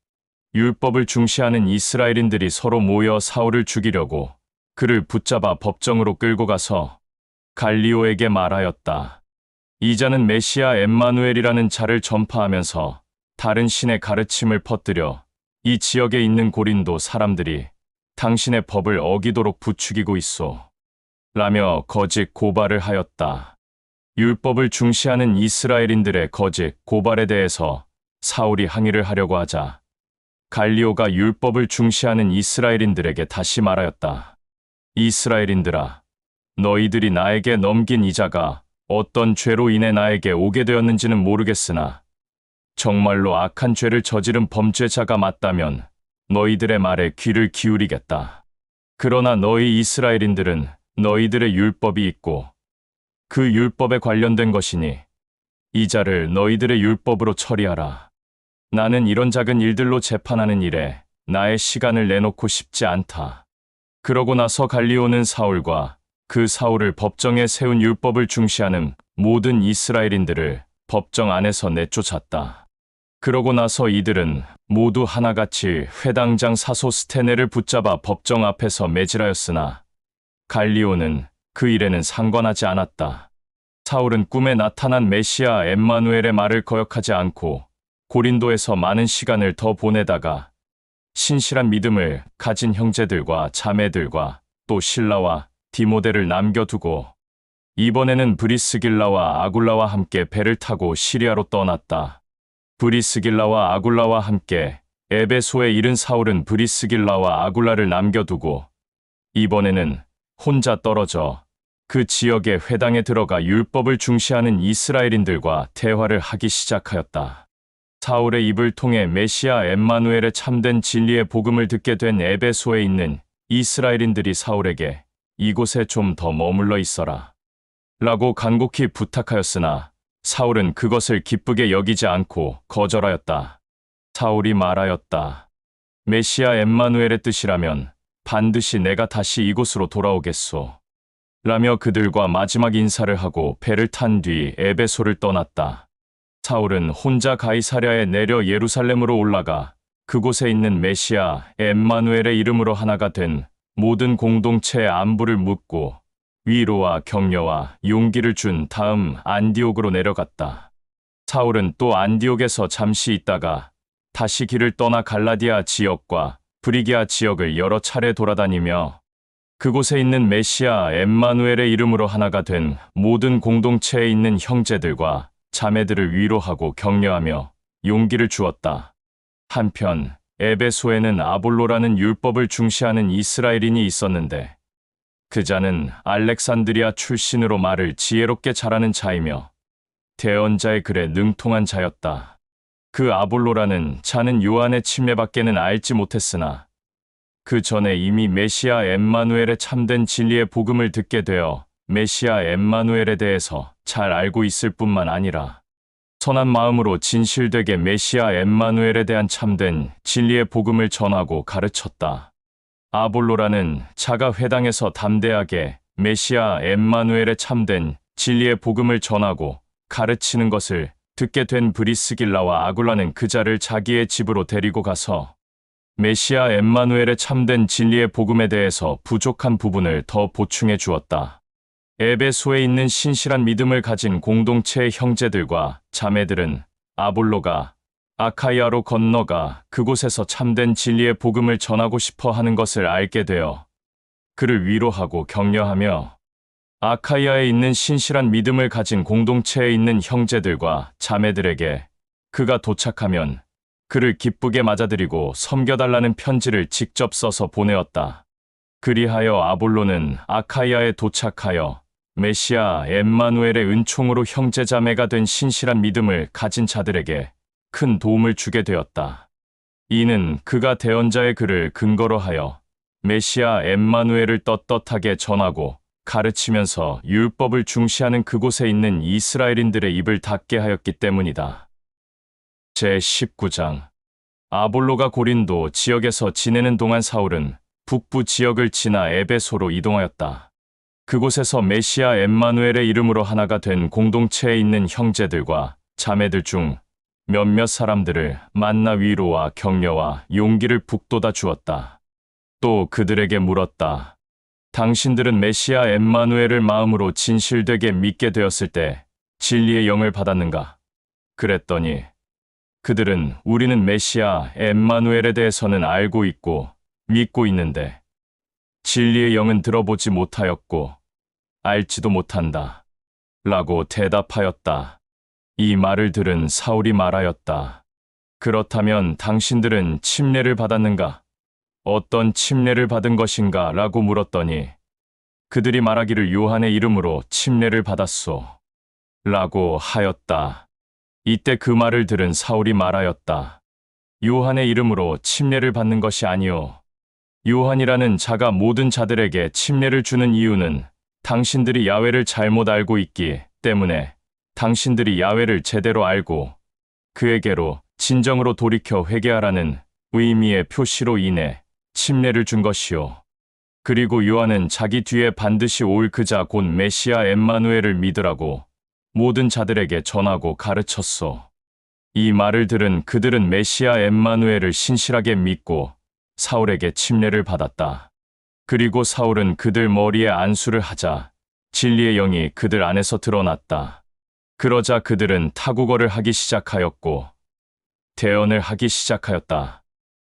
율법을 중시하는 이스라엘인들이 서로 모여 사울을 죽이려고 그를 붙잡아 법정으로 끌고 가서 갈리오에게 말하였다. 이 자는 메시아 엠마누엘이라는 자를 전파하면서 다른 신의 가르침을 퍼뜨려 이 지역에 있는 고린도 사람들이 당신의 법을 어기도록 부추기고 있소. 라며 거짓 고발을 하였다. 율법을 중시하는 이스라엘인들의 거짓 고발에 대해서 사울이 항의를 하려고 하자 갈리오가 율법을 중시하는 이스라엘인들에게 다시 말하였다. 이스라엘인들아, 너희들이 나에게 넘긴 이 자가 어떤 죄로 인해 나에게 오게 되었는지는 모르겠으나 정말로 악한 죄를 저지른 범죄자가 맞다면 너희들의 말에 귀를 기울이겠다. 그러나 너희 이스라엘인들은 너희들의 율법이 있고 그 율법에 관련된 것이니 이 자를 너희들의 율법으로 처리하라. 나는 이런 작은 일들로 재판하는 일에 나의 시간을 내놓고 싶지 않다. 그러고 나서 갈리오는 사울과 그 사울을 법정에 세운 율법을 중시하는 모든 이스라엘인들을 법정 안에서 내쫓았다. 그러고 나서 이들은 모두 하나같이 회당장 사소스테네를 붙잡아 법정 앞에서 매질하였으나 갈리오는 그 일에는 상관하지 않았다. 사울은 꿈에 나타난 메시아 엠마누엘의 말을 거역하지 않고 고린도에서 많은 시간을 더 보내다가 신실한 믿음을 가진 형제들과 자매들과 또 실라와 디모데를 남겨두고 이번에는 브리스길라와 아굴라와 함께 배를 타고 시리아로 떠났다. 브리스길라와 아굴라와 함께 에베소에 이른 사울은 브리스길라와 아굴라를 남겨두고 이번에는 혼자 떨어져 그 지역의 회당에 들어가 율법을 중시하는 이스라엘인들과 대화를 하기 시작하였다. 사울의 입을 통해 메시아 엠마누엘의 참된 진리의 복음을 듣게 된 에베소에 있는 이스라엘인들이 사울에게 이곳에 좀 더 머물러 있어라 라고 간곡히 부탁하였으나 사울은 그것을 기쁘게 여기지 않고 거절하였다. 사울이 말하였다. 메시아 엠마누엘의 뜻이라면 반드시 내가 다시 이곳으로 돌아오겠소. 라며 그들과 마지막 인사를 하고 배를 탄 뒤 에베소를 떠났다. 사울은 혼자 가이사랴에 내려 예루살렘으로 올라가 그곳에 있는 메시아 엠마누엘의 이름으로 하나가 된 모든 공동체의 안부를 묻고 위로와 격려와 용기를 준 다음 안디옥으로 내려갔다. 사울은 또 안디옥에서 잠시 있다가 다시 길을 떠나 갈라디아 지역과 브리기아 지역을 여러 차례 돌아다니며 그곳에 있는 메시아 엠마누엘의 이름으로 하나가 된 모든 공동체에 있는 형제들과 자매들을 위로하고 격려하며 용기를 주었다. 한편 에베소에는 아볼로라는 율법을 중시하는 이스라엘인이 있었는데 그 자는 알렉산드리아 출신으로 말을 지혜롭게 잘하는 자이며 대언자의 글에 능통한 자였다. 그 아볼로라는 자는 요한의 침례밖에는 알지 못했으나 그 전에 이미 메시아 엠마누엘의 참된 진리의 복음을 듣게 되어 메시아 엠마누엘에 대해서 잘 알고 있을 뿐만 아니라 선한 마음으로 진실되게 메시아 엠마누엘에 대한 참된 진리의 복음을 전하고 가르쳤다. 아볼로라는 자가 회당에서 담대하게 메시아 엠마누엘의 참된 진리의 복음을 전하고 가르치는 것을 듣게 된 브리스길라와 아굴라는 그 자를 자기의 집으로 데리고 가서 메시아 엠마누엘의 참된 진리의 복음에 대해서 부족한 부분을 더 보충해 주었다. 에베소에 있는 신실한 믿음을 가진 공동체의 형제들과 자매들은 아볼로가 아카이아로 건너가 그곳에서 참된 진리의 복음을 전하고 싶어 하는 것을 알게 되어 그를 위로하고 격려하며 아카이아에 있는 신실한 믿음을 가진 공동체에 있는 형제들과 자매들에게 그가 도착하면 그를 기쁘게 맞아들이고 섬겨달라는 편지를 직접 써서 보내었다. 그리하여 아볼로는 아카이아에 도착하여 메시아 엠마누엘의 은총으로 형제자매가 된 신실한 믿음을 가진 자들에게 큰 도움을 주게 되었다. 이는 그가 대언자의 글을 근거로 하여 메시아 엠마누엘을 떳떳하게 전하고 가르치면서 율법을 중시하는 그곳에 있는 이스라엘인들의 입을 닫게 하였기 때문이다. 제19장 아볼로가 고린도 지역에서 지내는 동안 사울은 북부 지역을 지나 에베소로 이동하였다. 그곳에서 메시아 엠마누엘의 이름으로 하나가 된 공동체에 있는 형제들과 자매들 중 몇몇 사람들을 만나 위로와 격려와 용기를 북돋아 주었다. 또 그들에게 물었다. 당신들은 메시아 엠마누엘을 마음으로 진실되게 믿게 되었을 때 진리의 영을 받았는가? 그랬더니 그들은 우리는 메시아 엠마누엘에 대해서는 알고 있고 믿고 있는데 진리의 영은 들어보지 못하였고 알지도 못한다. 라고 대답하였다. 이 말을 들은 사울이 말하였다. 그렇다면 당신들은 침례를 받았는가? 어떤 침례를 받은 것인가? 라고 물었더니 그들이 말하기를 요한의 이름으로 침례를 받았소. 라고 하였다. 이때 그 말을 들은 사울이 말하였다. 요한의 이름으로 침례를 받는 것이 아니오. 요한이라는 자가 모든 자들에게 침례를 주는 이유는 당신들이 야훼를 잘못 알고 있기 때문에 당신들이 야훼를 제대로 알고 그에게로 진정으로 돌이켜 회개하라는 의미의 표시로 인해 침례를 준 것이오. 그리고 요한은 자기 뒤에 반드시 올 그자 곧 메시아 엠마누엘을 믿으라고 모든 자들에게 전하고 가르쳤소. 이 말을 들은 그들은 메시아 엠마누엘을 신실하게 믿고 사울에게 침례를 받았다. 그리고 사울은 그들 머리에 안수를 하자 진리의 영이 그들 안에서 드러났다. 그러자 그들은 타국어를 하기 시작하였고 대언을 하기 시작하였다.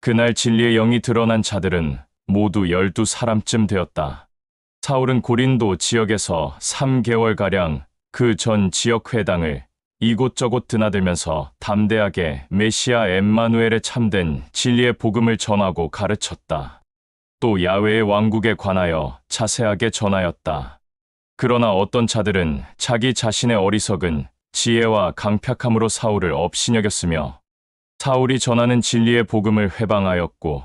그날 진리의 영이 드러난 자들은 모두 12사람쯤 되었다. 사울은 고린도 지역에서 3개월가량 그 전 지역 회당을 이곳저곳 드나들면서 담대하게 메시아 엠마누엘의 참된 진리의 복음을 전하고 가르쳤다. 또 야훼의 왕국에 관하여 자세하게 전하였다. 그러나 어떤 자들은 자기 자신의 어리석은 지혜와 강팍함으로 사울을 업신여겼으며 사울이 전하는 진리의 복음을 회방하였고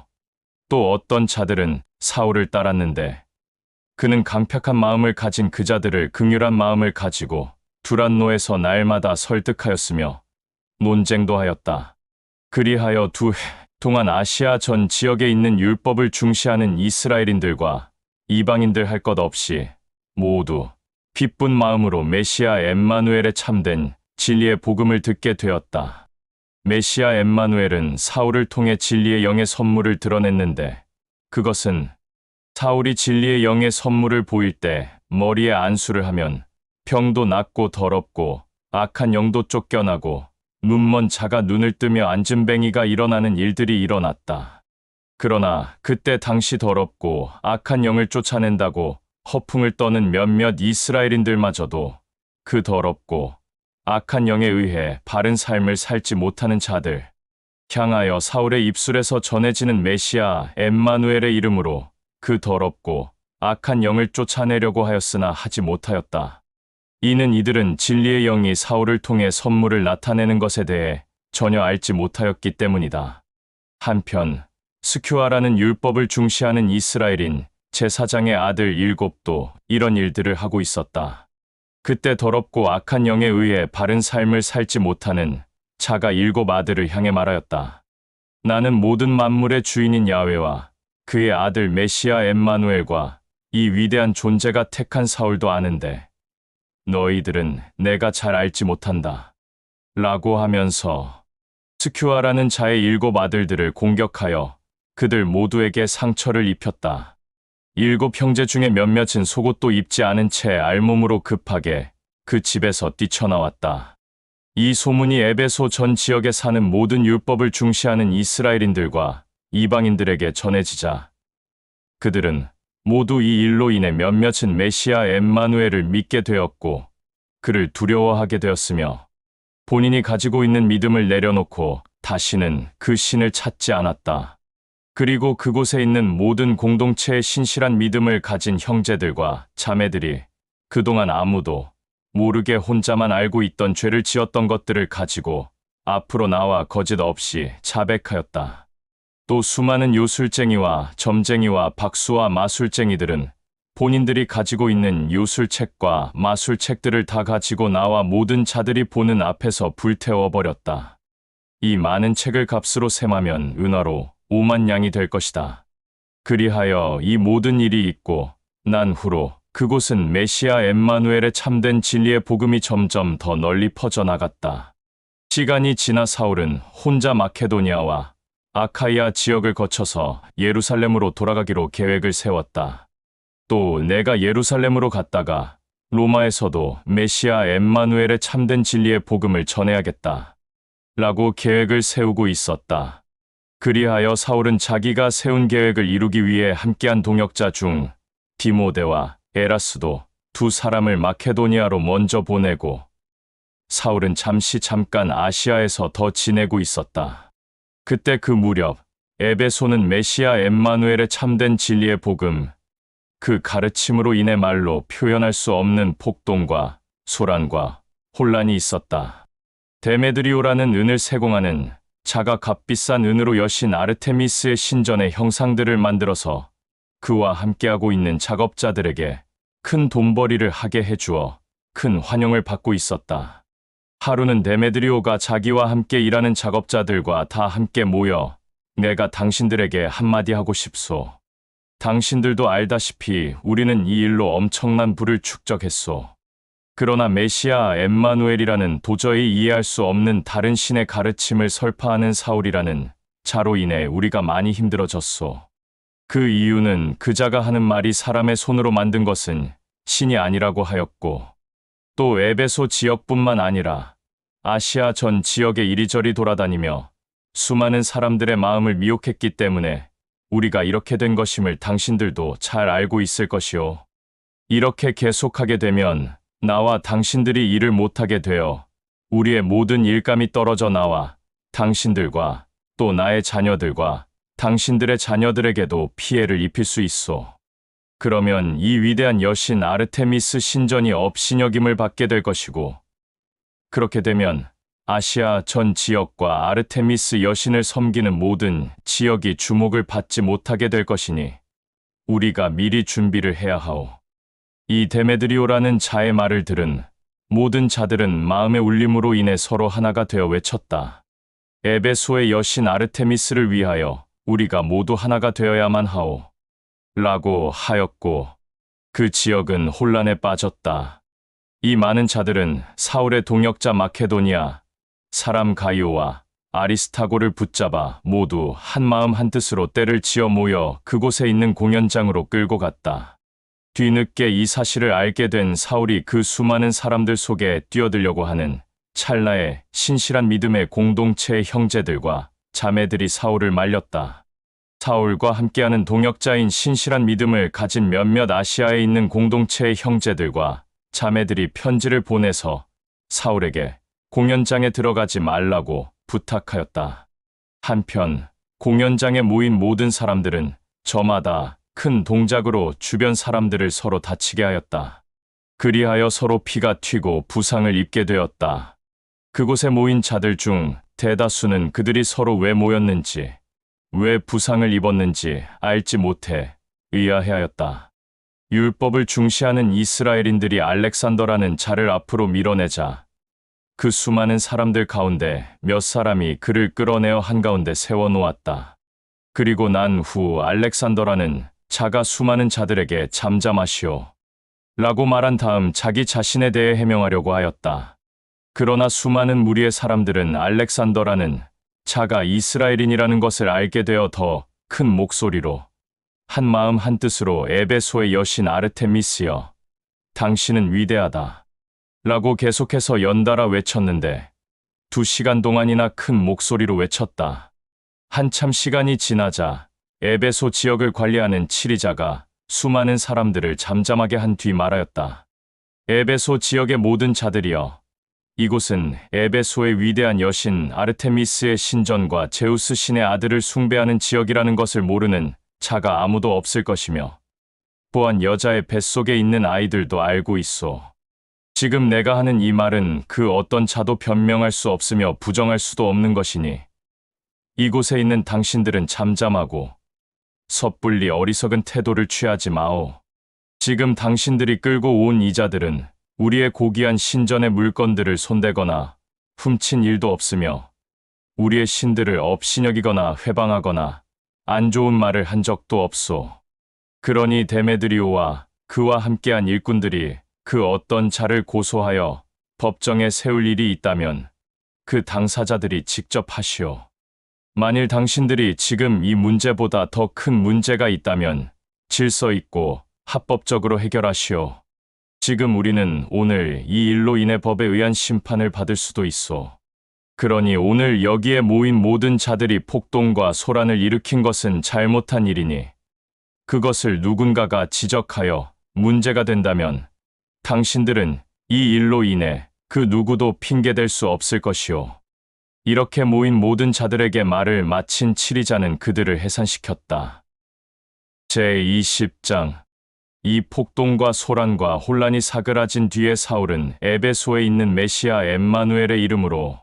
또 어떤 자들은 사울을 따랐는데 그는 강팍한 마음을 가진 그 자들을 긍휼한 마음을 가지고 두란노에서 날마다 설득하였으며 논쟁도 하였다. 그리하여 2해 동안 아시아 전 지역에 있는 율법을 중시하는 이스라엘인들과 이방인들 할 것 없이 모두 기쁜 마음으로 메시아 엠마누엘의 참된 진리의 복음을 듣게 되었다. 메시아 엠마누엘은 사울을 통해 진리의 영의 선물을 드러냈는데 그것은 사울이 진리의 영의 선물을 보일 때 머리에 안수를 하면 병도 낫고 더럽고 악한 영도 쫓겨나고 눈먼 자가 눈을 뜨며 앉은뱅이가 일어나는 일들이 일어났다. 그러나 그때 당시 더럽고 악한 영을 쫓아낸다고 허풍을 떠는 몇몇 이스라엘인들마저도 그 더럽고 악한 영에 의해 바른 삶을 살지 못하는 자들 향하여 사울의 입술에서 전해지는 메시아 엠마누엘의 이름으로 그 더럽고 악한 영을 쫓아내려고 하였으나 하지 못하였다. 이는 이들은 진리의 영이 사울을 통해 선물을 나타내는 것에 대해 전혀 알지 못하였기 때문이다. 한편 스큐아라는 율법을 중시하는 이스라엘인 제사장의 아들 7도 이런 일들을 하고 있었다. 그때 더럽고 악한 영에 의해 바른 삶을 살지 못하는 자가 7 아들을 향해 말하였다. 나는 모든 만물의 주인인 야훼와 그의 아들 메시아 엠마누엘과 이 위대한 존재가 택한 사울도 아는데 너희들은 내가 잘 알지 못한다. 라고 하면서 스큐아라는 자의 7 아들들을 공격하여 그들 모두에게 상처를 입혔다. 7 형제 중에 몇몇은 속옷도 입지 않은 채 알몸으로 급하게 그 집에서 뛰쳐나왔다. 이 소문이 에베소 전 지역에 사는 모든 율법을 중시하는 이스라엘인들과 이방인들에게 전해지자 그들은 모두 이 일로 인해 몇몇은 메시아 엠마누엘을 믿게 되었고 그를 두려워하게 되었으며 본인이 가지고 있는 믿음을 내려놓고 다시는 그 신을 찾지 않았다. 그리고 그곳에 있는 모든 공동체의 신실한 믿음을 가진 형제들과 자매들이 그동안 아무도 모르게 혼자만 알고 있던 죄를 지었던 것들을 가지고 앞으로 나와 거짓 없이 자백하였다. 또 수많은 요술쟁이와 점쟁이와 박수와 마술쟁이들은 본인들이 가지고 있는 요술책과 마술책들을 다 가지고 나와 모든 자들이 보는 앞에서 불태워버렸다. 이 많은 책을 값으로 셈하면 은화로 5만 양이 될 것이다. 그리하여 이 모든 일이 있고 난 후로 그곳은 메시아 엠마누엘의 참된 진리의 복음이 점점 더 널리 퍼져나갔다. 시간이 지나 사울은 혼자 마케도니아와 아카이아 지역을 거쳐서 예루살렘으로 돌아가기로 계획을 세웠다. 또 내가 예루살렘으로 갔다가 로마에서도 메시아 엠마누엘의 참된 진리의 복음을 전해야겠다. 라고 계획을 세우고 있었다. 그리하여 사울은 자기가 세운 계획을 이루기 위해 함께한 동역자 중 디모데와 에라스도 2 사람을 마케도니아로 먼저 보내고 사울은 잠깐 아시아에서 더 지내고 있었다. 그때 그 무렵 에베소는 메시아 엠마누엘의 참된 진리의 복음, 그 가르침으로 인해 말로 표현할 수 없는 폭동과 소란과 혼란이 있었다. 데메드리오라는 은을 세공하는 자가 값비싼 은으로 여신 아르테미스의 신전의 형상들을 만들어서 그와 함께하고 있는 작업자들에게 큰 돈벌이를 하게 해주어 큰 환영을 받고 있었다. 하루는 데메드리오가 자기와 함께 일하는 작업자들과 다 함께 모여 내가 당신들에게 한마디 하고 싶소. 당신들도 알다시피 우리는 이 일로 엄청난 부를 축적했소. 그러나 메시아 엠마누엘이라는 도저히 이해할 수 없는 다른 신의 가르침을 설파하는 사울이라는 자로 인해 우리가 많이 힘들어졌소. 그 이유는 그자가 하는 말이 사람의 손으로 만든 것은 신이 아니라고 하였고 또 에베소 지역뿐만 아니라 아시아 전 지역에 이리저리 돌아다니며 수많은 사람들의 마음을 미혹했기 때문에 우리가 이렇게 된 것임을 당신들도 잘 알고 있을 것이오. 이렇게 계속하게 되면 나와 당신들이 일을 못하게 되어 우리의 모든 일감이 떨어져 나와 당신들과 또 나의 자녀들과 당신들의 자녀들에게도 피해를 입힐 수 있소. 그러면 이 위대한 여신 아르테미스 신전이 업신여김을 받게 될 것이고 그렇게 되면 아시아 전 지역과 아르테미스 여신을 섬기는 모든 지역이 주목을 받지 못하게 될 것이니 우리가 미리 준비를 해야 하오. 이 데메드리오라는 자의 말을 들은 모든 자들은 마음의 울림으로 인해 서로 하나가 되어 외쳤다. 에베소의 여신 아르테미스를 위하여 우리가 모두 하나가 되어야만 하오. 라고 하였고 그 지역은 혼란에 빠졌다. 이 많은 자들은 사울의 동역자 마케도니아 사람 가이오와 아리스타고를 붙잡아 모두 한마음 한뜻으로 떼를 지어 모여 그곳에 있는 공연장으로 끌고 갔다. 뒤늦게 이 사실을 알게 된 사울이 그 수많은 사람들 속에 뛰어들려고 하는 찰나에 신실한 믿음의 공동체의 형제들과 자매들이 사울을 말렸다. 사울과 함께하는 동역자인 신실한 믿음을 가진 몇몇 아시아에 있는 공동체의 형제들과 자매들이 편지를 보내서 사울에게 공연장에 들어가지 말라고 부탁하였다. 한편 공연장에 모인 모든 사람들은 저마다 큰 동작으로 주변 사람들을 서로 다치게 하였다. 그리하여 서로 피가 튀고 부상을 입게 되었다. 그곳에 모인 자들 중 대다수는 그들이 서로 왜 모였는지, 왜 부상을 입었는지 알지 못해 의아해하였다. 율법을 중시하는 이스라엘인들이 알렉산더라는 자를 앞으로 밀어내자 그 수많은 사람들 가운데 몇 사람이 그를 끌어내어 한가운데 세워놓았다. 그리고 난 후 알렉산더라는 자가 수많은 자들에게 잠잠하시오 라고 말한 다음 자기 자신에 대해 해명하려고 하였다. 그러나 수많은 무리의 사람들은 알렉산더라는 자가 이스라엘인이라는 것을 알게 되어 더 큰 목소리로 한마음 한뜻으로 에베소의 여신 아르테미스여, 당신은 위대하다 라고 계속해서 연달아 외쳤는데 2시간 동안이나 큰 목소리로 외쳤다. 한참 시간이 지나자 에베소 지역을 관리하는 치리자가 수많은 사람들을 잠잠하게 한 뒤 말하였다. 에베소 지역의 모든 자들이여, 이곳은 에베소의 위대한 여신 아르테미스의 신전과 제우스 신의 아들을 숭배하는 지역이라는 것을 모르는 자가 아무도 없을 것이며 또한 여자의 뱃속에 있는 아이들도 알고 있소. 지금 내가 하는 이 말은 그 어떤 자도 변명할 수 없으며 부정할 수도 없는 것이니 이곳에 있는 당신들은 잠잠하고 섣불리 어리석은 태도를 취하지 마오. 지금 당신들이 끌고 온 이 자들은 우리의 고귀한 신전의 물건들을 손대거나 훔친 일도 없으며 우리의 신들을 업신여기거나 회방하거나 안 좋은 말을 한 적도 없소. 그러니 데메드리오와 그와 함께한 일꾼들이 그 어떤 자를 고소하여 법정에 세울 일이 있다면 그 당사자들이 직접 하시오. 만일 당신들이 지금 이 문제보다 더 큰 문제가 있다면 질서 있고 합법적으로 해결하시오. 지금 우리는 오늘 이 일로 인해 법에 의한 심판을 받을 수도 있소. 그러니 오늘 여기에 모인 모든 자들이 폭동과 소란을 일으킨 것은 잘못한 일이니 그것을 누군가가 지적하여 문제가 된다면 당신들은 이 일로 인해 그 누구도 핑계댈 수 없을 것이오. 이렇게 모인 모든 자들에게 말을 마친 치리자는 그들을 해산시켰다. 제20장. 이 폭동과 소란과 혼란이 사그라진 뒤에 사울은 에베소에 있는 메시아 엠마누엘의 이름으로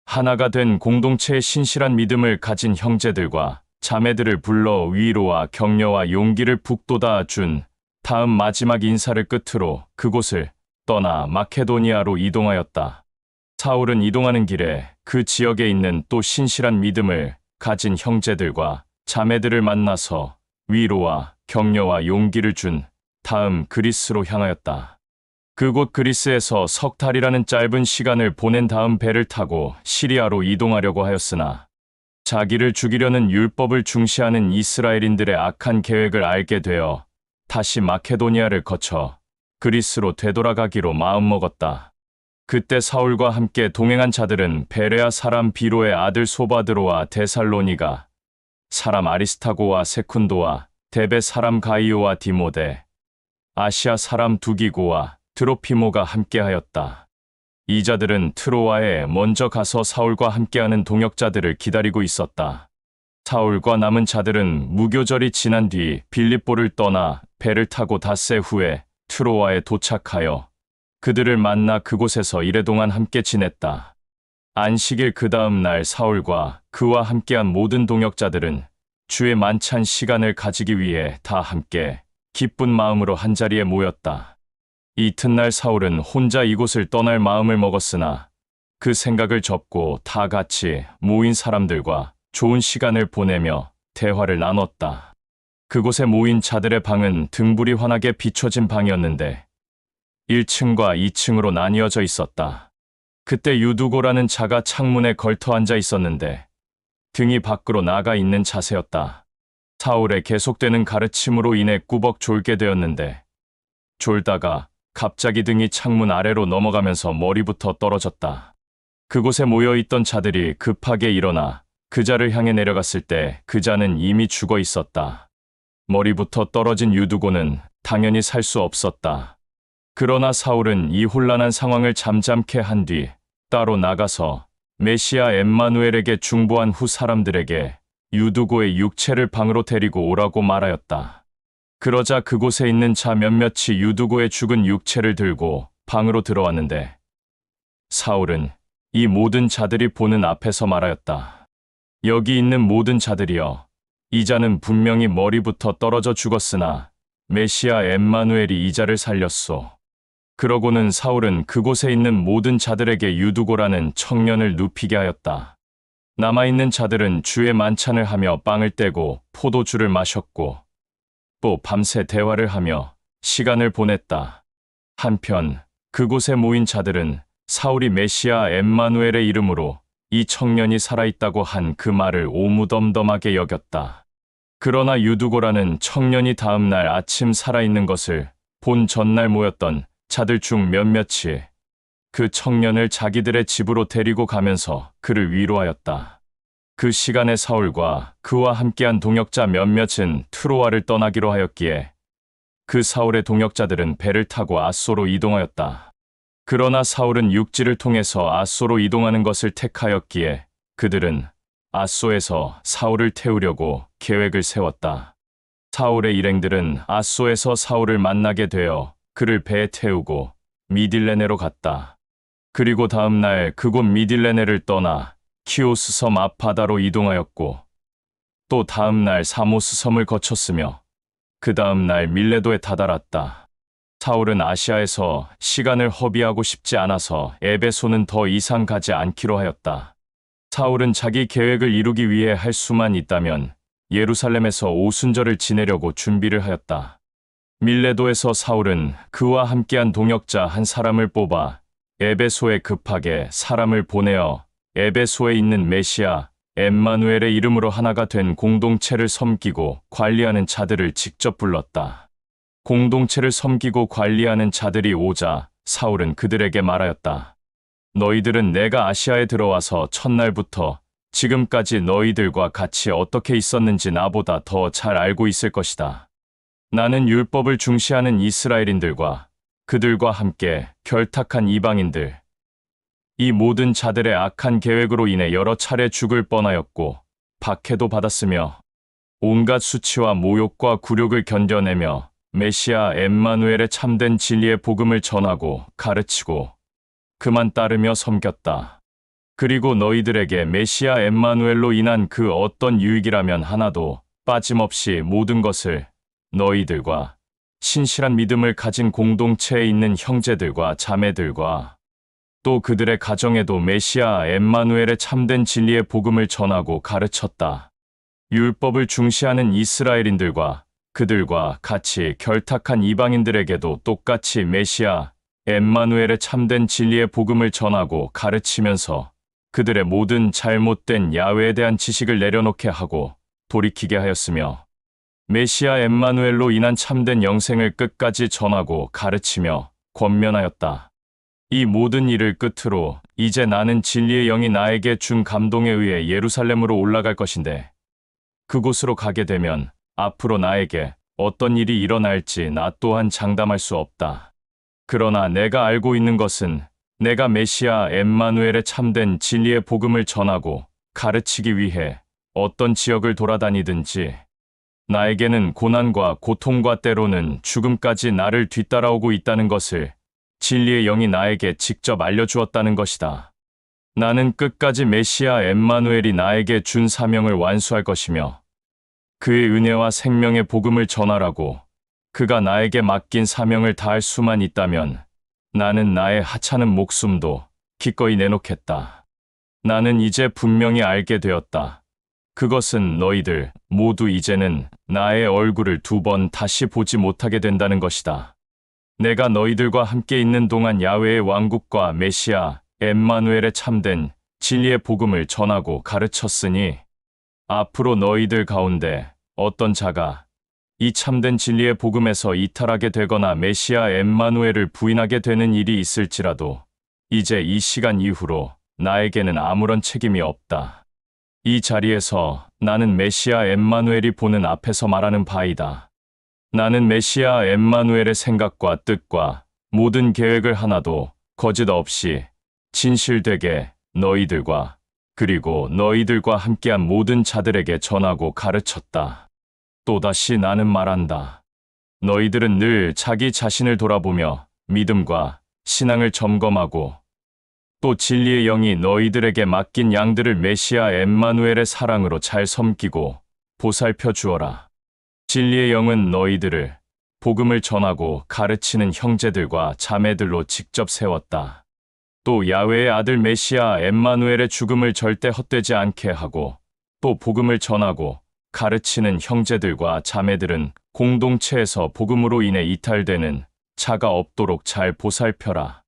하나가 된 공동체의 신실한 믿음을 가진 형제들과 자매들을 불러 위로와 격려와 용기를 북돋아 준 다음 마지막 인사를 끝으로 그곳을 떠나 마케도니아로 이동하였다. 사울은 이동하는 길에 그 지역에 있는 또 신실한 믿음을 가진 형제들과 자매들을 만나서 위로와 격려와 용기를 준 다음 그리스로 향하였다. 그곳 그리스에서 석 달이라는 짧은 시간을 보낸 다음 배를 타고 시리아로 이동하려고 하였으나 자기를 죽이려는 율법을 중시하는 이스라엘인들의 악한 계획을 알게 되어 다시 마케도니아를 거쳐 그리스로 되돌아가기로 마음먹었다. 그때 사울과 함께 동행한 자들은 베레아 사람 비로의 아들 소바드로와 데살로니가 사람 아리스타고와 세쿤도와 데베 사람 가이오와 디모데, 아시아 사람 두기고와 드로피모가 함께하였다. 이 자들은 트로아에 먼저 가서 사울과 함께하는 동역자들을 기다리고 있었다. 사울과 남은 자들은 무교절이 지난 뒤 빌립보를 떠나 배를 타고 닷새 후에 트로아에 도착하여 그들을 만나 그곳에서 이래동안 함께 지냈다. 안식일 그 다음 날 사울과 그와 함께한 모든 동역자들은 주의 만찬 시간을 가지기 위해 다 함께 기쁜 마음으로 한자리에 모였다. 이튿날 사울은 혼자 이곳을 떠날 마음을 먹었으나 그 생각을 접고 다 같이 모인 사람들과 좋은 시간을 보내며 대화를 나눴다. 그곳에 모인 자들의 방은 등불이 환하게 비춰진 방이었는데 1층과 2층으로 나뉘어져 있었다. 그때 유두고라는 자가 창문에 걸터 앉아 있었는데 등이 밖으로 나가 있는 자세였다. 사울의 계속되는 가르침으로 인해 꾸벅 졸게 되었는데 졸다가 갑자기 등이 창문 아래로 넘어가면서 머리부터 떨어졌다. 그곳에 모여있던 자들이 급하게 일어나 그 자를 향해 내려갔을 때 그 자는 이미 죽어 있었다. 머리부터 떨어진 유두고는 당연히 살 수 없었다. 그러나 사울은 이 혼란한 상황을 잠잠케 한 뒤 따로 나가서 메시아 엠마누엘에게 중보한 후 사람들에게 유두고의 육체를 방으로 데리고 오라고 말하였다. 그러자 그곳에 있는 자 몇몇이 유두고의 죽은 육체를 들고 방으로 들어왔는데 사울은 이 모든 자들이 보는 앞에서 말하였다. 여기 있는 모든 자들이여, 이 자는 분명히 머리부터 떨어져 죽었으나 메시아 엠마누엘이 이 자를 살렸소. 그러고는 사울은 그곳에 있는 모든 자들에게 유두고라는 청년을 눕히게 하였다. 남아있는 자들은 주의 만찬을 하며 빵을 떼고 포도주를 마셨고 또 밤새 대화를 하며 시간을 보냈다. 한편 그곳에 모인 자들은 사울이 메시아 엠마누엘의 이름으로 이 청년이 살아있다고 한 그 말을 오무덤덤하게 여겼다. 그러나 유두고라는 청년이 다음 날 아침 살아있는 것을 본 전날 모였던 자들 중 몇몇이 그 청년을 자기들의 집으로 데리고 가면서 그를 위로하였다. 그 시간에 사울과 그와 함께한 동역자 몇몇은 트로아를 떠나기로 하였기에 그 사울의 동역자들은 배를 타고 앗소로 이동하였다. 그러나 사울은 육지를 통해서 앗소로 이동하는 것을 택하였기에 그들은 앗소에서 사울을 태우려고 계획을 세웠다. 사울의 일행들은 앗소에서 사울을 만나게 되어 그를 배에 태우고 미딜레네로 갔다. 그리고 다음 날 그곳 미딜레네를 떠나 키오스 섬 앞바다로 이동하였고 또 다음 날 사모스 섬을 거쳤으며 그 다음 날 밀레도에 다다랐다. 사울은 아시아에서 시간을 허비하고 싶지 않아서 에베소는 더 이상 가지 않기로 하였다. 사울은 자기 계획을 이루기 위해 할 수만 있다면 예루살렘에서 오순절을 지내려고 준비를 하였다. 밀레도에서 사울은 그와 함께한 동역자 한 사람을 뽑아 에베소에 급하게 사람을 보내어 에베소에 있는 메시아 엠마누엘의 이름으로 하나가 된 공동체를 섬기고 관리하는 자들을 직접 불렀다. 공동체를 섬기고 관리하는 자들이 오자 사울은 그들에게 말하였다. 너희들은 내가 아시아에 들어와서 첫날부터 지금까지 너희들과 같이 어떻게 있었는지 나보다 더 잘 알고 있을 것이다. 나는 율법을 중시하는 이스라엘인들과 그들과 함께 결탁한 이방인들, 이 모든 자들의 악한 계획으로 인해 여러 차례 죽을 뻔하였고 박해도 받았으며 온갖 수치와 모욕과 굴욕을 견뎌내며 메시아 엠마누엘의 참된 진리의 복음을 전하고 가르치고 그만 따르며 섬겼다. 그리고 너희들에게 메시아 엠마누엘로 인한 그 어떤 유익이라면 하나도 빠짐없이 모든 것을 너희들과 신실한 믿음을 가진 공동체에 있는 형제들과 자매들과 또 그들의 가정에도 메시아 엠마누엘의 참된 진리의 복음을 전하고 가르쳤다. 율법을 중시하는 이스라엘인들과 그들과 같이 결탁한 이방인들에게도 똑같이 메시아 엠마누엘의 참된 진리의 복음을 전하고 가르치면서 그들의 모든 잘못된 야훼에 대한 지식을 내려놓게 하고 돌이키게 하였으며 메시아 엠마누엘로 인한 참된 영생을 끝까지 전하고 가르치며 권면하였다. 이 모든 일을 끝으로 이제 나는 진리의 영이 나에게 준 감동에 의해 예루살렘으로 올라갈 것인데 그곳으로 가게 되면 앞으로 나에게 어떤 일이 일어날지 나 또한 장담할 수 없다. 그러나 내가 알고 있는 것은 내가 메시아 엠마누엘의 참된 진리의 복음을 전하고 가르치기 위해 어떤 지역을 돌아다니든지 나에게는 고난과 고통과 때로는 죽음까지 나를 뒤따라오고 있다는 것을 진리의 영이 나에게 직접 알려주었다는 것이다. 나는 끝까지 메시아 엠마누엘이 나에게 준 사명을 완수할 것이며 그의 은혜와 생명의 복음을 전하라고 그가 나에게 맡긴 사명을 다할 수만 있다면 나는 나의 하찮은 목숨도 기꺼이 내놓겠다. 나는 이제 분명히 알게 되었다. 그것은 너희들 모두 이제는 나의 얼굴을 2번 다시 보지 못하게 된다는 것이다. 내가 너희들과 함께 있는 동안 야훼의 왕국과 메시아 엠마누엘의 참된 진리의 복음을 전하고 가르쳤으니 앞으로 너희들 가운데 어떤 자가 이 참된 진리의 복음에서 이탈하게 되거나 메시아 엠마누엘을 부인하게 되는 일이 있을지라도 이제 이 시간 이후로 나에게는 아무런 책임이 없다. 이 자리에서 나는 메시아 엠마누엘이 보는 앞에서 말하는 바이다. 나는 메시아 엠마누엘의 생각과 뜻과 모든 계획을 하나도 거짓 없이 진실되게 너희들과 그리고 너희들과 함께한 모든 자들에게 전하고 가르쳤다. 또다시 나는 말한다. 너희들은 늘 자기 자신을 돌아보며 믿음과 신앙을 점검하고 또 진리의 영이 너희들에게 맡긴 양들을 메시아 엠마누엘의 사랑으로 잘 섬기고 보살펴 주어라. 진리의 영은 너희들을 복음을 전하고 가르치는 형제들과 자매들로 직접 세웠다. 또 야훼의 아들 메시아 엠마누엘의 죽음을 절대 헛되지 않게 하고 또 복음을 전하고 가르치는 형제들과 자매들은 공동체에서 복음으로 인해 이탈되는 자가 없도록 잘 보살펴라.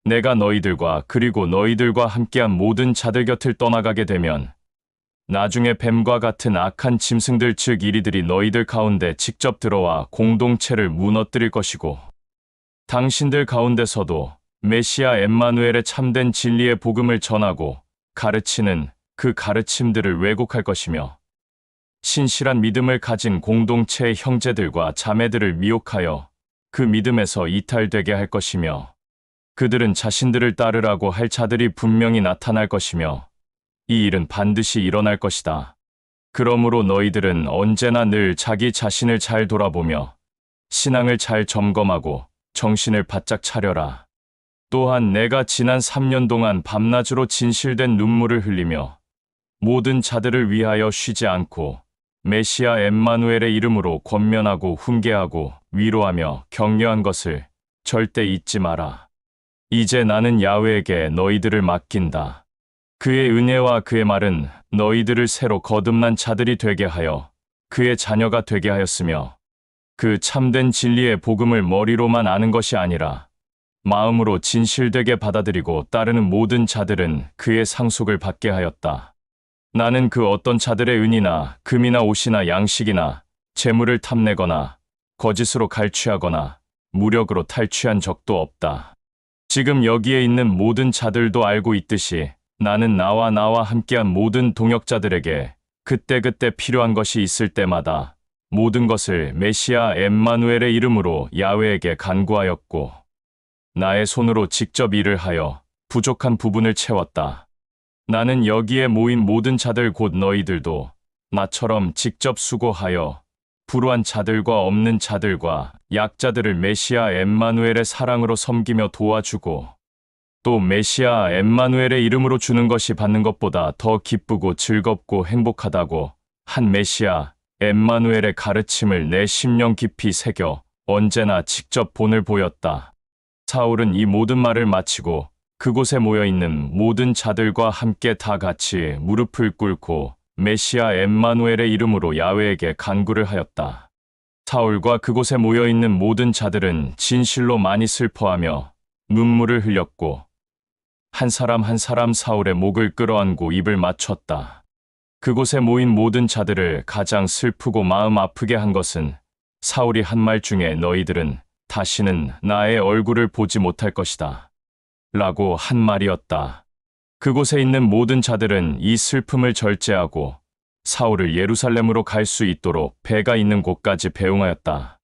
내가 너희들과 그리고 너희들과 함께한 모든 자들 곁을 떠나가게 되면 나중에 뱀과 같은 악한 짐승들 즉 이리들이 너희들 가운데 직접 들어와 공동체를 무너뜨릴 것이고 당신들 가운데서도 메시아 엠마누엘의 참된 진리의 복음을 전하고 가르치는 그 가르침들을 왜곡할 것이며 신실한 믿음을 가진 공동체의 형제들과 자매들을 미혹하여 그 믿음에서 이탈되게 할 것이며 그들은 자신들을 따르라고 할 자들이 분명히 나타날 것이며 이 일은 반드시 일어날 것이다. 그러므로 너희들은 언제나 늘 자기 자신을 잘 돌아보며 신앙을 잘 점검하고 정신을 바짝 차려라. 또한 내가 지난 3년 동안 밤낮으로 진실된 눈물을 흘리며 모든 자들을 위하여 쉬지 않고 메시아 엠마누엘의 이름으로 권면하고 훈계하고 위로하며 격려한 것을 절대 잊지 마라. 이제 나는 야훼에게 너희들을 맡긴다. 그의 은혜와 그의 말은 너희들을 새로 거듭난 자들이 되게 하여 그의 자녀가 되게 하였으며 그 참된 진리의 복음을 머리로만 아는 것이 아니라 마음으로 진실되게 받아들이고 따르는 모든 자들은 그의 상속을 받게 하였다. 나는 그 어떤 자들의 은이나 금이나 옷이나 양식이나 재물을 탐내거나 거짓으로 갈취하거나 무력으로 탈취한 적도 없다. 지금 여기에 있는 모든 자들도 알고 있듯이 나는 나와 함께한 모든 동역자들에게 그때그때 필요한 것이 있을 때마다 모든 것을 메시아 엠마누엘의 이름으로 야훼에게 간구하였고 나의 손으로 직접 일을 하여 부족한 부분을 채웠다. 나는 여기에 모인 모든 자들 곧 너희들도 나처럼 직접 수고하여 불우한 자들과 없는 자들과 약자들을 메시아 엠마누엘의 사랑으로 섬기며 도와주고 또 메시아 엠마누엘의 이름으로 주는 것이 받는 것보다 더 기쁘고 즐겁고 행복하다고 한 메시아 엠마누엘의 가르침을 내 심령 깊이 새겨 언제나 직접 본을 보였다. 사울은 이 모든 말을 마치고 그곳에 모여있는 모든 자들과 함께 다 같이 무릎을 꿇고 메시아 엠마누엘의 이름으로 야훼에게 간구를 하였다. 사울과 그곳에 모여있는 모든 자들은 진실로 많이 슬퍼하며 눈물을 흘렸고 한 사람 한 사람 사울의 목을 끌어안고 입을 맞췄다. 그곳에 모인 모든 자들을 가장 슬프고 마음 아프게 한 것은 사울이 한 말 중에 너희들은 다시는 나의 얼굴을 보지 못할 것이다. 라고 한 말이었다. 그곳에 있는 모든 자들은 이 슬픔을 절제하고 사울을 예루살렘으로 갈 수 있도록 배가 있는 곳까지 배웅하였다.